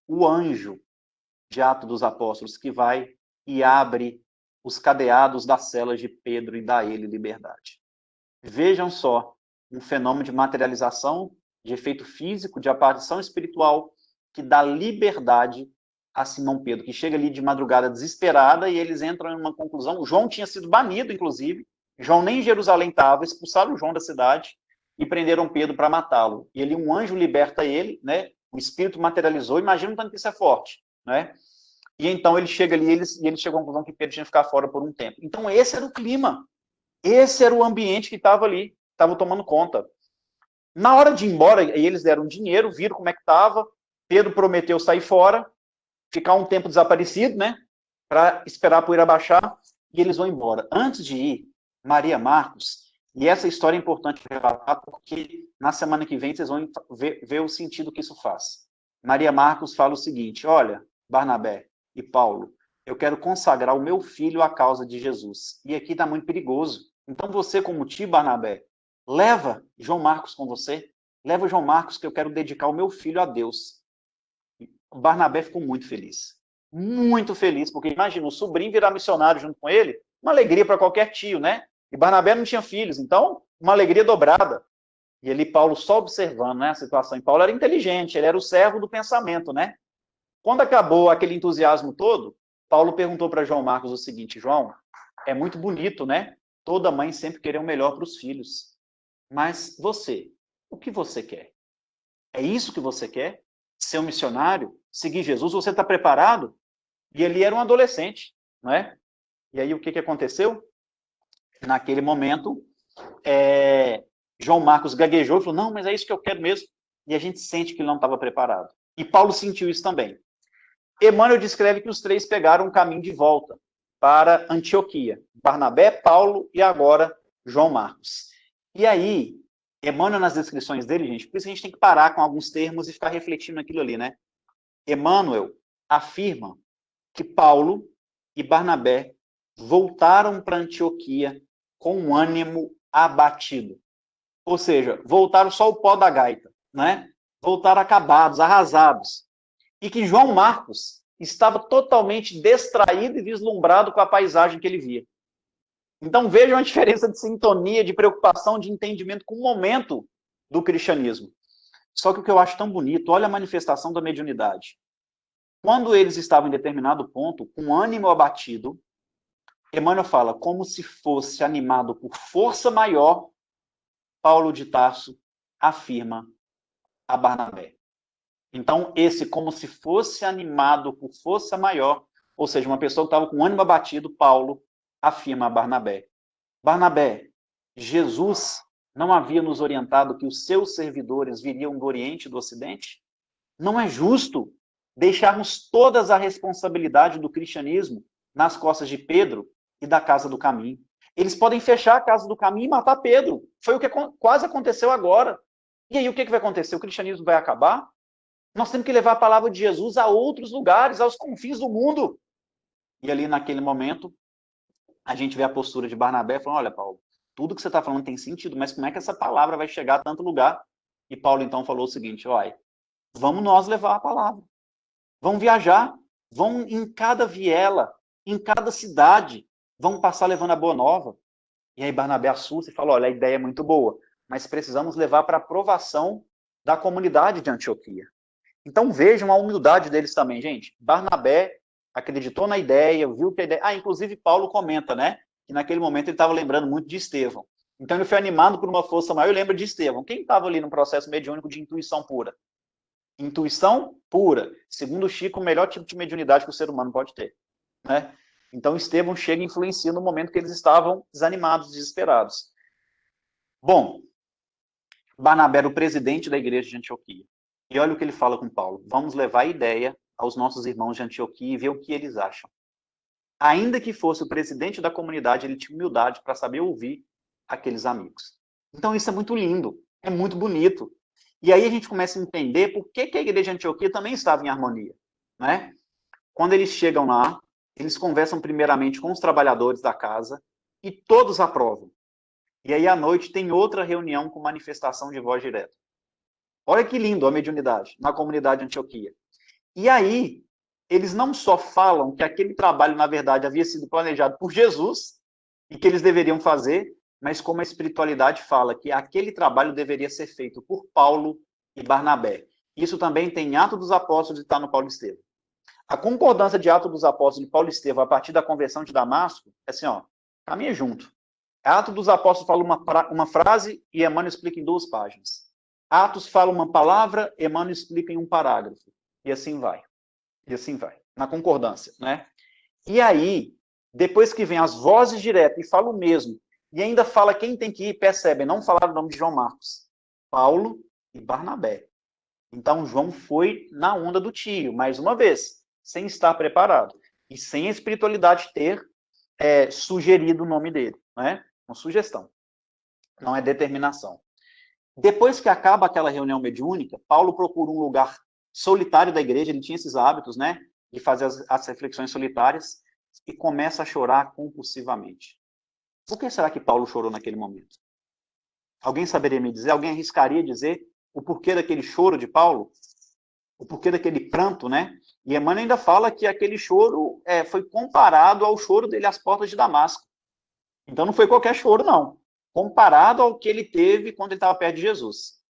O anjo de Atos dos Apóstolos que vai e abre os cadeados das celas de Pedro e dá a ele liberdade. Vejam só, um fenômeno de materialização, de efeito físico, de aparição espiritual, que dá liberdade a Simão Pedro, que chega ali de madrugada desesperada e eles entram em uma conclusão. João tinha sido banido, inclusive. João nem em Jerusalém estava, expulsaram João da cidade e prenderam Pedro para matá-lo. E ali um anjo liberta ele, né? O espírito materializou, imagina o tanto que isso é forte, né? E então ele chega ali e ele chegou à conclusão que Pedro tinha que ficar fora por um tempo. Então esse era o clima, esse era o ambiente que estava ali, estava tomando conta. Na hora de ir embora, eles deram dinheiro, viram como é que estava, Pedro prometeu sair fora, ficar um tempo desaparecido, né? Para esperar a poeira baixar, e eles vão embora. Antes de ir, Maria Marcos, e essa história é importante relatar, porque na semana que vem vocês vão ver o sentido que isso faz. Maria Marcos fala o seguinte, olha, Barnabé e Paulo, eu quero consagrar o meu filho à causa de Jesus. E aqui está muito perigoso. Então você, como tio Barnabé, leva João Marcos com você, leva João Marcos que eu quero dedicar o meu filho a Deus. O Barnabé ficou muito feliz, porque imagina, o sobrinho virar missionário junto com ele, uma alegria para qualquer tio, né? E Barnabé não tinha filhos, então, uma alegria dobrada. E ali Paulo só observando, né, a situação. E Paulo era inteligente, ele era o servo do pensamento, né? Quando acabou aquele entusiasmo todo, Paulo perguntou para João Marcos o seguinte, João, é muito bonito, né? Toda mãe sempre querer o melhor para os filhos. Mas você, o que você quer? É isso que você quer? Ser um missionário? Seguir Jesus? Você está preparado? E ele era um adolescente, não é? E aí o que aconteceu? Naquele momento, João Marcos gaguejou e falou, não, mas é isso que eu quero mesmo. E a gente sente que ele não estava preparado. E Paulo sentiu isso também. Emmanuel descreve que os três pegaram um caminho de volta para Antioquia. Barnabé, Paulo e agora João Marcos. E aí, Emmanuel, nas descrições dele, gente, por isso a gente tem que parar com alguns termos e ficar refletindo naquilo ali, né? Emmanuel afirma que Paulo e Barnabé voltaram para Antioquia com um ânimo abatido. Ou seja, voltaram só o pó da gaita, né? Voltaram acabados, arrasados. E que João Marcos estava totalmente distraído e vislumbrado com a paisagem que ele via. Então vejam a diferença de sintonia, de preocupação, de entendimento com o momento do cristianismo. Só que o que eu acho tão bonito, olha a manifestação da mediunidade. Quando eles estavam em determinado ponto, com ânimo abatido, Emmanuel fala, como se fosse animado por força maior, Paulo de Tarso afirma a Barnabé. Então, esse como se fosse animado por força maior, ou seja, uma pessoa que estava com ânimo abatido, Paulo afirma a Barnabé. Barnabé, Jesus não havia nos orientado que os seus servidores viriam do Oriente e do Ocidente? Não é justo deixarmos toda a responsabilidade do cristianismo nas costas de Pedro e da Casa do Caminho. Eles podem fechar a Casa do Caminho e matar Pedro. Foi o que quase aconteceu agora. E aí o que vai acontecer? O cristianismo vai acabar? Nós temos que levar a palavra de Jesus a outros lugares, aos confins do mundo. E ali, naquele momento, a gente vê a postura de Barnabé falando, olha, Paulo, tudo que você está falando tem sentido, mas como é que essa palavra vai chegar a tanto lugar? E Paulo, então, falou o seguinte, olha, vamos nós levar a palavra. Vamos viajar, vão em cada viela, em cada cidade, vão passar levando a boa nova. E aí Barnabé assusta e fala, olha, a ideia é muito boa, mas precisamos levar para a aprovação da comunidade de Antioquia. Então vejam a humildade deles também, gente. Barnabé acreditou na ideia, viu que a ideia... Ah, inclusive Paulo comenta, né? Que naquele momento ele estava lembrando muito de Estevão. Então ele foi animado por uma força maior e lembra de Estevão. Quem estava ali no processo mediúnico de intuição pura? Intuição pura. Segundo Chico, o melhor tipo de mediunidade que o ser humano pode ter. Né? Então Estevão chega e influencia no momento que eles estavam desanimados, desesperados. Bom, Barnabé era o presidente da igreja de Antioquia. E olha o que ele fala com Paulo. Vamos levar a ideia aos nossos irmãos de Antioquia e ver o que eles acham. Ainda que fosse o presidente da comunidade, ele tinha humildade para saber ouvir aqueles amigos. Então isso é muito lindo, é muito bonito. E aí a gente começa a entender por que a igreja de Antioquia também estava em harmonia. Né? Quando eles chegam lá, eles conversam primeiramente com os trabalhadores da casa e todos aprovam. E aí à noite tem outra reunião com manifestação de voz direta. Olha que lindo a mediunidade na comunidade de Antioquia. E aí, eles não só falam que aquele trabalho, na verdade, havia sido planejado por Jesus e que eles deveriam fazer, mas como a espiritualidade fala que aquele trabalho deveria ser feito por Paulo e Barnabé. Isso também tem em Atos dos Apóstolos e está no Paulo e Estevão. A concordância de Atos dos Apóstolos de Paulo e Estevão a partir da conversão de Damasco é assim, ó, caminha junto. Atos dos Apóstolos fala uma frase e Emmanuel explica em 2 páginas. Atos fala uma palavra, Emmanuel explica em um parágrafo. E assim vai. E assim vai. Na concordância, né? E aí, depois que vem as vozes diretas e fala o mesmo, e ainda fala quem tem que ir, percebem, não falaram o nome de João Marcos. Paulo e Barnabé. Então, João foi na onda do tio, mais uma vez, sem estar preparado. E sem a espiritualidade ter sugerido o nome dele, né? Uma sugestão. Não é determinação. Depois que acaba aquela reunião mediúnica, Paulo procura um lugar solitário da igreja, ele tinha esses hábitos, né, de fazer as reflexões solitárias, e começa a chorar compulsivamente. Por que será que Paulo chorou naquele momento? Alguém saberia me dizer? Alguém arriscaria dizer o porquê daquele choro de Paulo? O porquê daquele pranto, né? E Emmanuel ainda fala que aquele choro foi comparado ao choro dele às portas de Damasco. Então não foi qualquer choro, não. Comparado ao que ele teve quando ele estava perto de Jesus.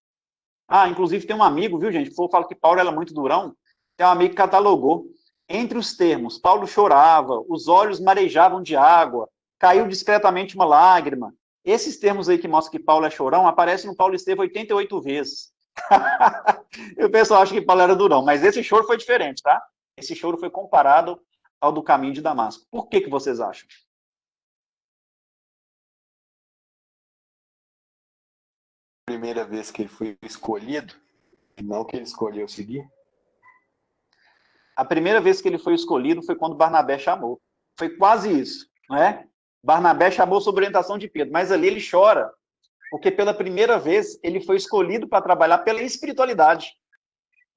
Ah, inclusive tem um amigo, viu, gente? O povo fala que Paulo era muito durão. Tem um amigo que catalogou. Entre os termos, Paulo chorava, os olhos marejavam de água, caiu discretamente uma lágrima. Esses termos aí que mostram que Paulo é chorão, aparecem no Paulo e Estevão 88 vezes. E o pessoal acha que Paulo era durão, mas esse choro foi diferente, tá? Esse choro foi comparado ao do caminho de Damasco. Por que vocês acham? Primeira vez que ele foi escolhido, não que ele escolheu seguir. A primeira vez que ele foi escolhido foi quando Barnabé chamou. Foi quase isso, não é? Barnabé chamou sob orientação de Pedro, mas ali ele chora, porque pela primeira vez ele foi escolhido para trabalhar pela espiritualidade,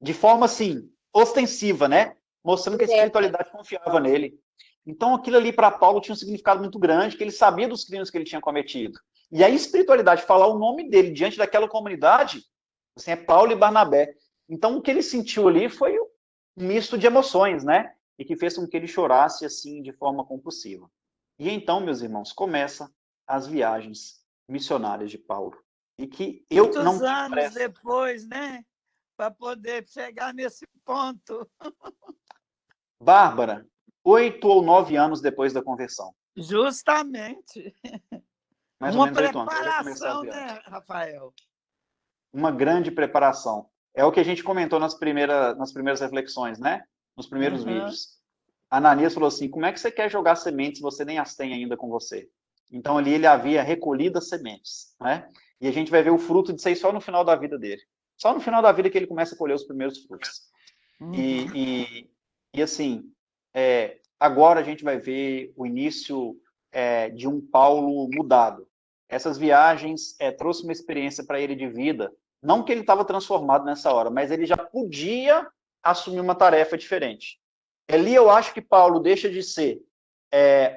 de forma assim, ostensiva, né? Mostrando que a espiritualidade confiava nele. Então aquilo ali para Paulo tinha um significado muito grande, que ele sabia dos crimes que ele tinha cometido. E a espiritualidade, falar o nome dele diante daquela comunidade, assim, é Paulo e Barnabé. Então o que ele sentiu ali foi um misto de emoções, né? E que fez com que ele chorasse assim de forma compulsiva. E então, meus irmãos, começa as viagens missionárias de Paulo. E que eu Muitos não anos depois, né? Para poder chegar nesse ponto. Bárbara, 8 ou 9 anos depois da conversão. Justamente. Mais ou menos 8 anos. Uma preparação, né, Rafael? Uma grande preparação. É o que a gente comentou nas primeiras reflexões, né? Nos primeiros vídeos. Ananias falou assim, como é que você quer jogar sementes se você nem as tem ainda com você? Então ali ele havia recolhido as sementes, né? E a gente vai ver o fruto disso aí só no final da vida dele. Só no final da vida que ele começa a colher os primeiros frutos. E assim, agora a gente vai ver o início de um Paulo mudado. Essas viagens trouxe uma experiência para ele de vida, não que ele estava transformado nessa hora, mas ele já podia assumir uma tarefa diferente. Ali eu acho que Paulo deixa de ser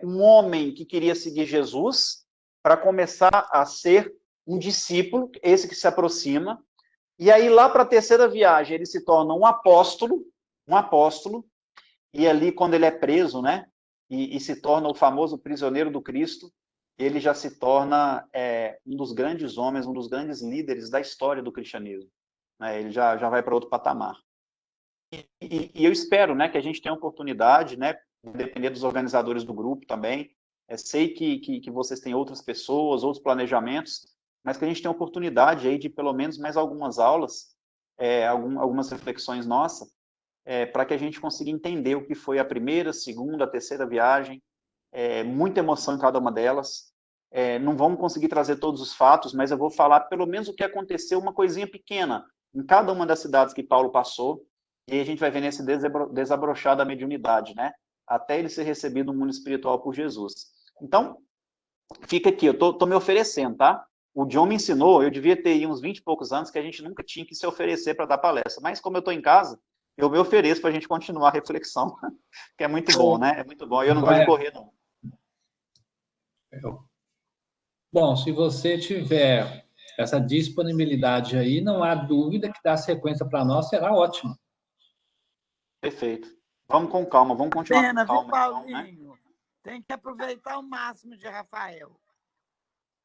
um homem que queria seguir Jesus para começar a ser um discípulo, esse que se aproxima, e aí lá para a terceira viagem ele se torna um apóstolo, e ali quando ele é preso, né, e se torna o famoso prisioneiro do Cristo, ele já se torna um dos grandes homens, um dos grandes líderes da história do cristianismo. Né, ele já vai para outro patamar. E eu espero, né, que a gente tenha a oportunidade, né, depender dos organizadores do grupo também, sei que vocês têm outras pessoas, outros planejamentos, mas que a gente tenha a oportunidade aí de pelo menos mais algumas aulas, algumas reflexões nossas, para que a gente consiga entender o que foi a primeira, segunda, a terceira viagem, muita emoção em cada uma delas. Não vamos conseguir trazer todos os fatos, mas eu vou falar pelo menos o que aconteceu, uma coisinha pequena, em cada uma das cidades que Paulo passou, e a gente vai ver nesse desabrochar da mediunidade, né? Até ele ser recebido no mundo espiritual por Jesus. Então, fica aqui, eu tô me oferecendo, tá? O John me ensinou, eu devia ter aí uns 20 e poucos anos, que a gente nunca tinha que se oferecer para dar palestra, mas como eu estou em casa, eu me ofereço para a gente continuar a reflexão, que é muito bom, né? É muito bom, e eu não gosto de correr, não. Bom, se você tiver essa disponibilidade aí, não há dúvida que dar sequência para nós será ótimo. Perfeito. Vamos com calma, vamos continuar Pena, com calma. viu, Paulinho? Então, né? Tem que aproveitar o máximo de Rafael.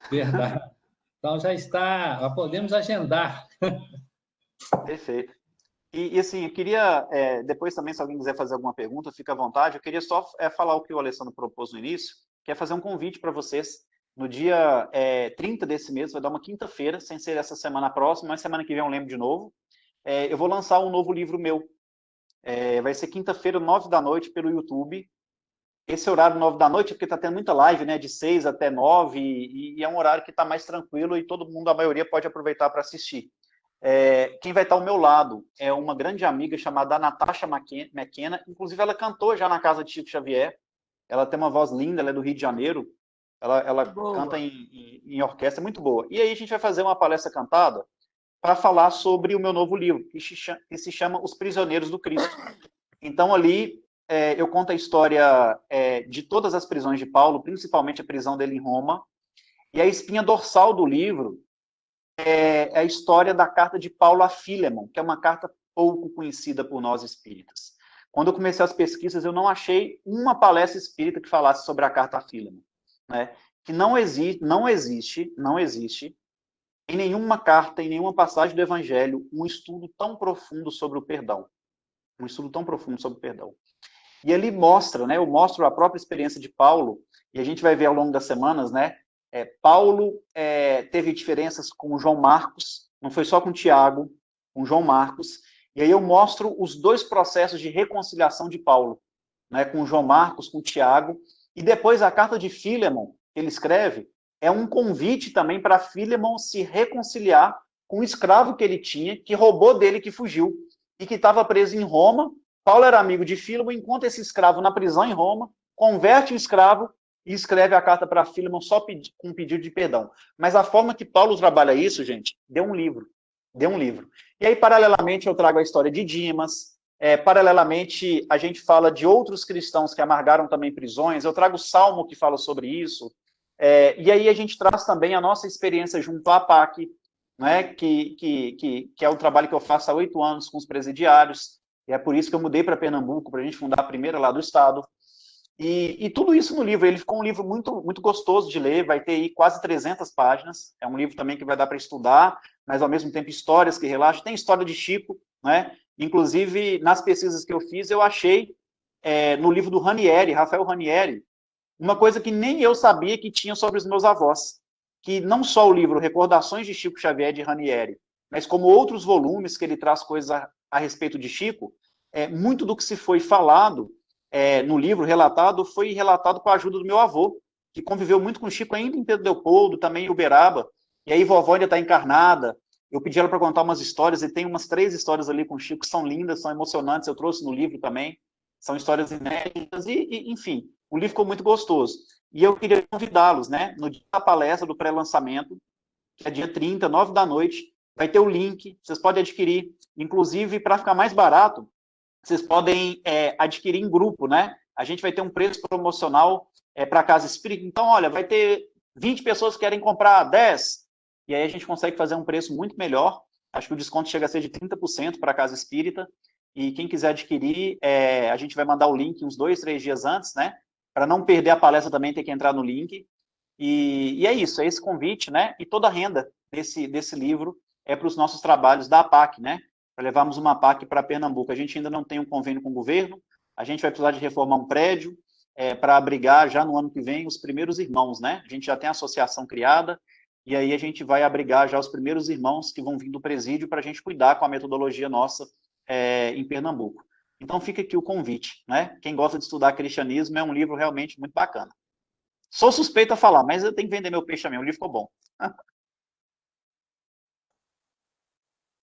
Verdade. Então já podemos agendar. Perfeito. E assim, eu queria, depois também, se alguém quiser fazer alguma pergunta, fica à vontade, eu queria só falar o que o Alessandro propôs no início, que é fazer um convite para vocês. No dia 30 desse mês, vai dar uma quinta-feira, sem ser essa semana próxima, mas semana que vem eu lembro de novo, eu vou lançar um novo livro meu. Vai ser quinta-feira, 9 da noite, pelo YouTube. Esse horário 9 da noite, porque está tendo muita live, né, de 6 até 9, e é um horário que está mais tranquilo e todo mundo, a maioria, pode aproveitar para assistir. Quem vai estar ao meu lado é uma grande amiga chamada Natasha McKenna, inclusive ela cantou já na casa de Chico Xavier, ela tem uma voz linda, ela é do Rio de Janeiro, ela canta em orquestra, muito boa. E aí a gente vai fazer uma palestra cantada para falar sobre o meu novo livro, que se chama Os Prisioneiros do Cristo. Então ali eu conto a história de todas as prisões de Paulo, principalmente a prisão dele em Roma, e a espinha dorsal do livro é a história da carta de Paulo a Filemon, que é uma carta pouco conhecida por nós espíritas. Quando eu comecei as pesquisas, eu não achei uma palestra espírita que falasse sobre a carta a Filemon, né? Que não existe em nenhuma carta, em nenhuma passagem do Evangelho, um estudo tão profundo sobre o perdão. Um estudo tão profundo sobre o perdão. E ele mostra, né? Eu mostro a própria experiência de Paulo, e a gente vai ver ao longo das semanas, né? Paulo teve diferenças com João Marcos, não foi só com Tiago, com João Marcos, e aí eu mostro os dois processos de reconciliação de Paulo, né, com João Marcos, com Tiago, e depois a carta de Filemon, que ele escreve, é um convite também para Filemon se reconciliar com o escravo que ele tinha, que roubou dele, que fugiu, e que estava preso em Roma. Paulo era amigo de Filemon, encontra esse escravo na prisão em Roma, converte o escravo, e escreve a carta para Filemon só com um pedido de perdão. Mas a forma que Paulo trabalha isso, gente, deu um livro. E aí, paralelamente, eu trago a história de Dimas, paralelamente, a gente fala de outros cristãos que amargaram também prisões, eu trago o Salmo que fala sobre isso, e aí a gente traz também a nossa experiência junto à APAC, né, que é o trabalho que eu faço há 8 anos com os presidiários, e é por isso que eu mudei para Pernambuco, para a gente fundar a primeira lá do estado. E tudo isso no livro, ele ficou um livro muito, muito gostoso de ler, vai ter aí quase 300 páginas, é um livro também que vai dar para estudar, mas ao mesmo tempo histórias que relaxam, tem história de Chico, né? Inclusive nas pesquisas que eu fiz, eu achei no livro do Ranieri, Rafael Ranieri, uma coisa que nem eu sabia que tinha sobre os meus avós, que não só o livro Recordações de Chico Xavier de Ranieri, mas como outros volumes que ele traz coisas a respeito de Chico, muito do que se foi falado no livro relatado, foi relatado com a ajuda do meu avô, que conviveu muito com o Chico ainda em Pedro Leopoldo, também em Uberaba, e aí vovó ainda está encarnada, Eu pedi ela para contar umas histórias, e tem umas 3 histórias ali com o Chico que são lindas, são emocionantes, eu trouxe no livro também, são histórias inéditas, enfim, o livro ficou muito gostoso. E eu queria convidá-los, né, no dia da palestra do pré-lançamento, que é dia 30, 9 da noite, vai ter o link, vocês podem adquirir, inclusive, para ficar mais barato, vocês podem adquirir em grupo, né? A gente vai ter um preço promocional para a Casa Espírita, então, olha, vai ter 20 pessoas que querem comprar 10, e aí a gente consegue fazer um preço muito melhor, acho que o desconto chega a ser de 30% para a Casa Espírita, e quem quiser adquirir, a gente vai mandar o link uns 2, 3 dias antes, né? Para não perder a palestra também, tem que entrar no link, e é isso, é esse convite, né? E toda a renda desse livro é para os nossos trabalhos da APAC, né? Para levarmos uma APAC para Pernambuco. A gente ainda não tem um convênio com o governo, a gente vai precisar de reformar um prédio para abrigar já no ano que vem os primeiros irmãos, né? A gente já tem a associação criada, e aí a gente vai abrigar já os primeiros irmãos que vão vir do presídio para a gente cuidar com a metodologia nossa em Pernambuco. Então fica aqui o convite, né? Quem gosta de estudar cristianismo, é um livro realmente muito bacana. Sou suspeito a falar, mas eu tenho que vender meu peixe também, o livro ficou bom.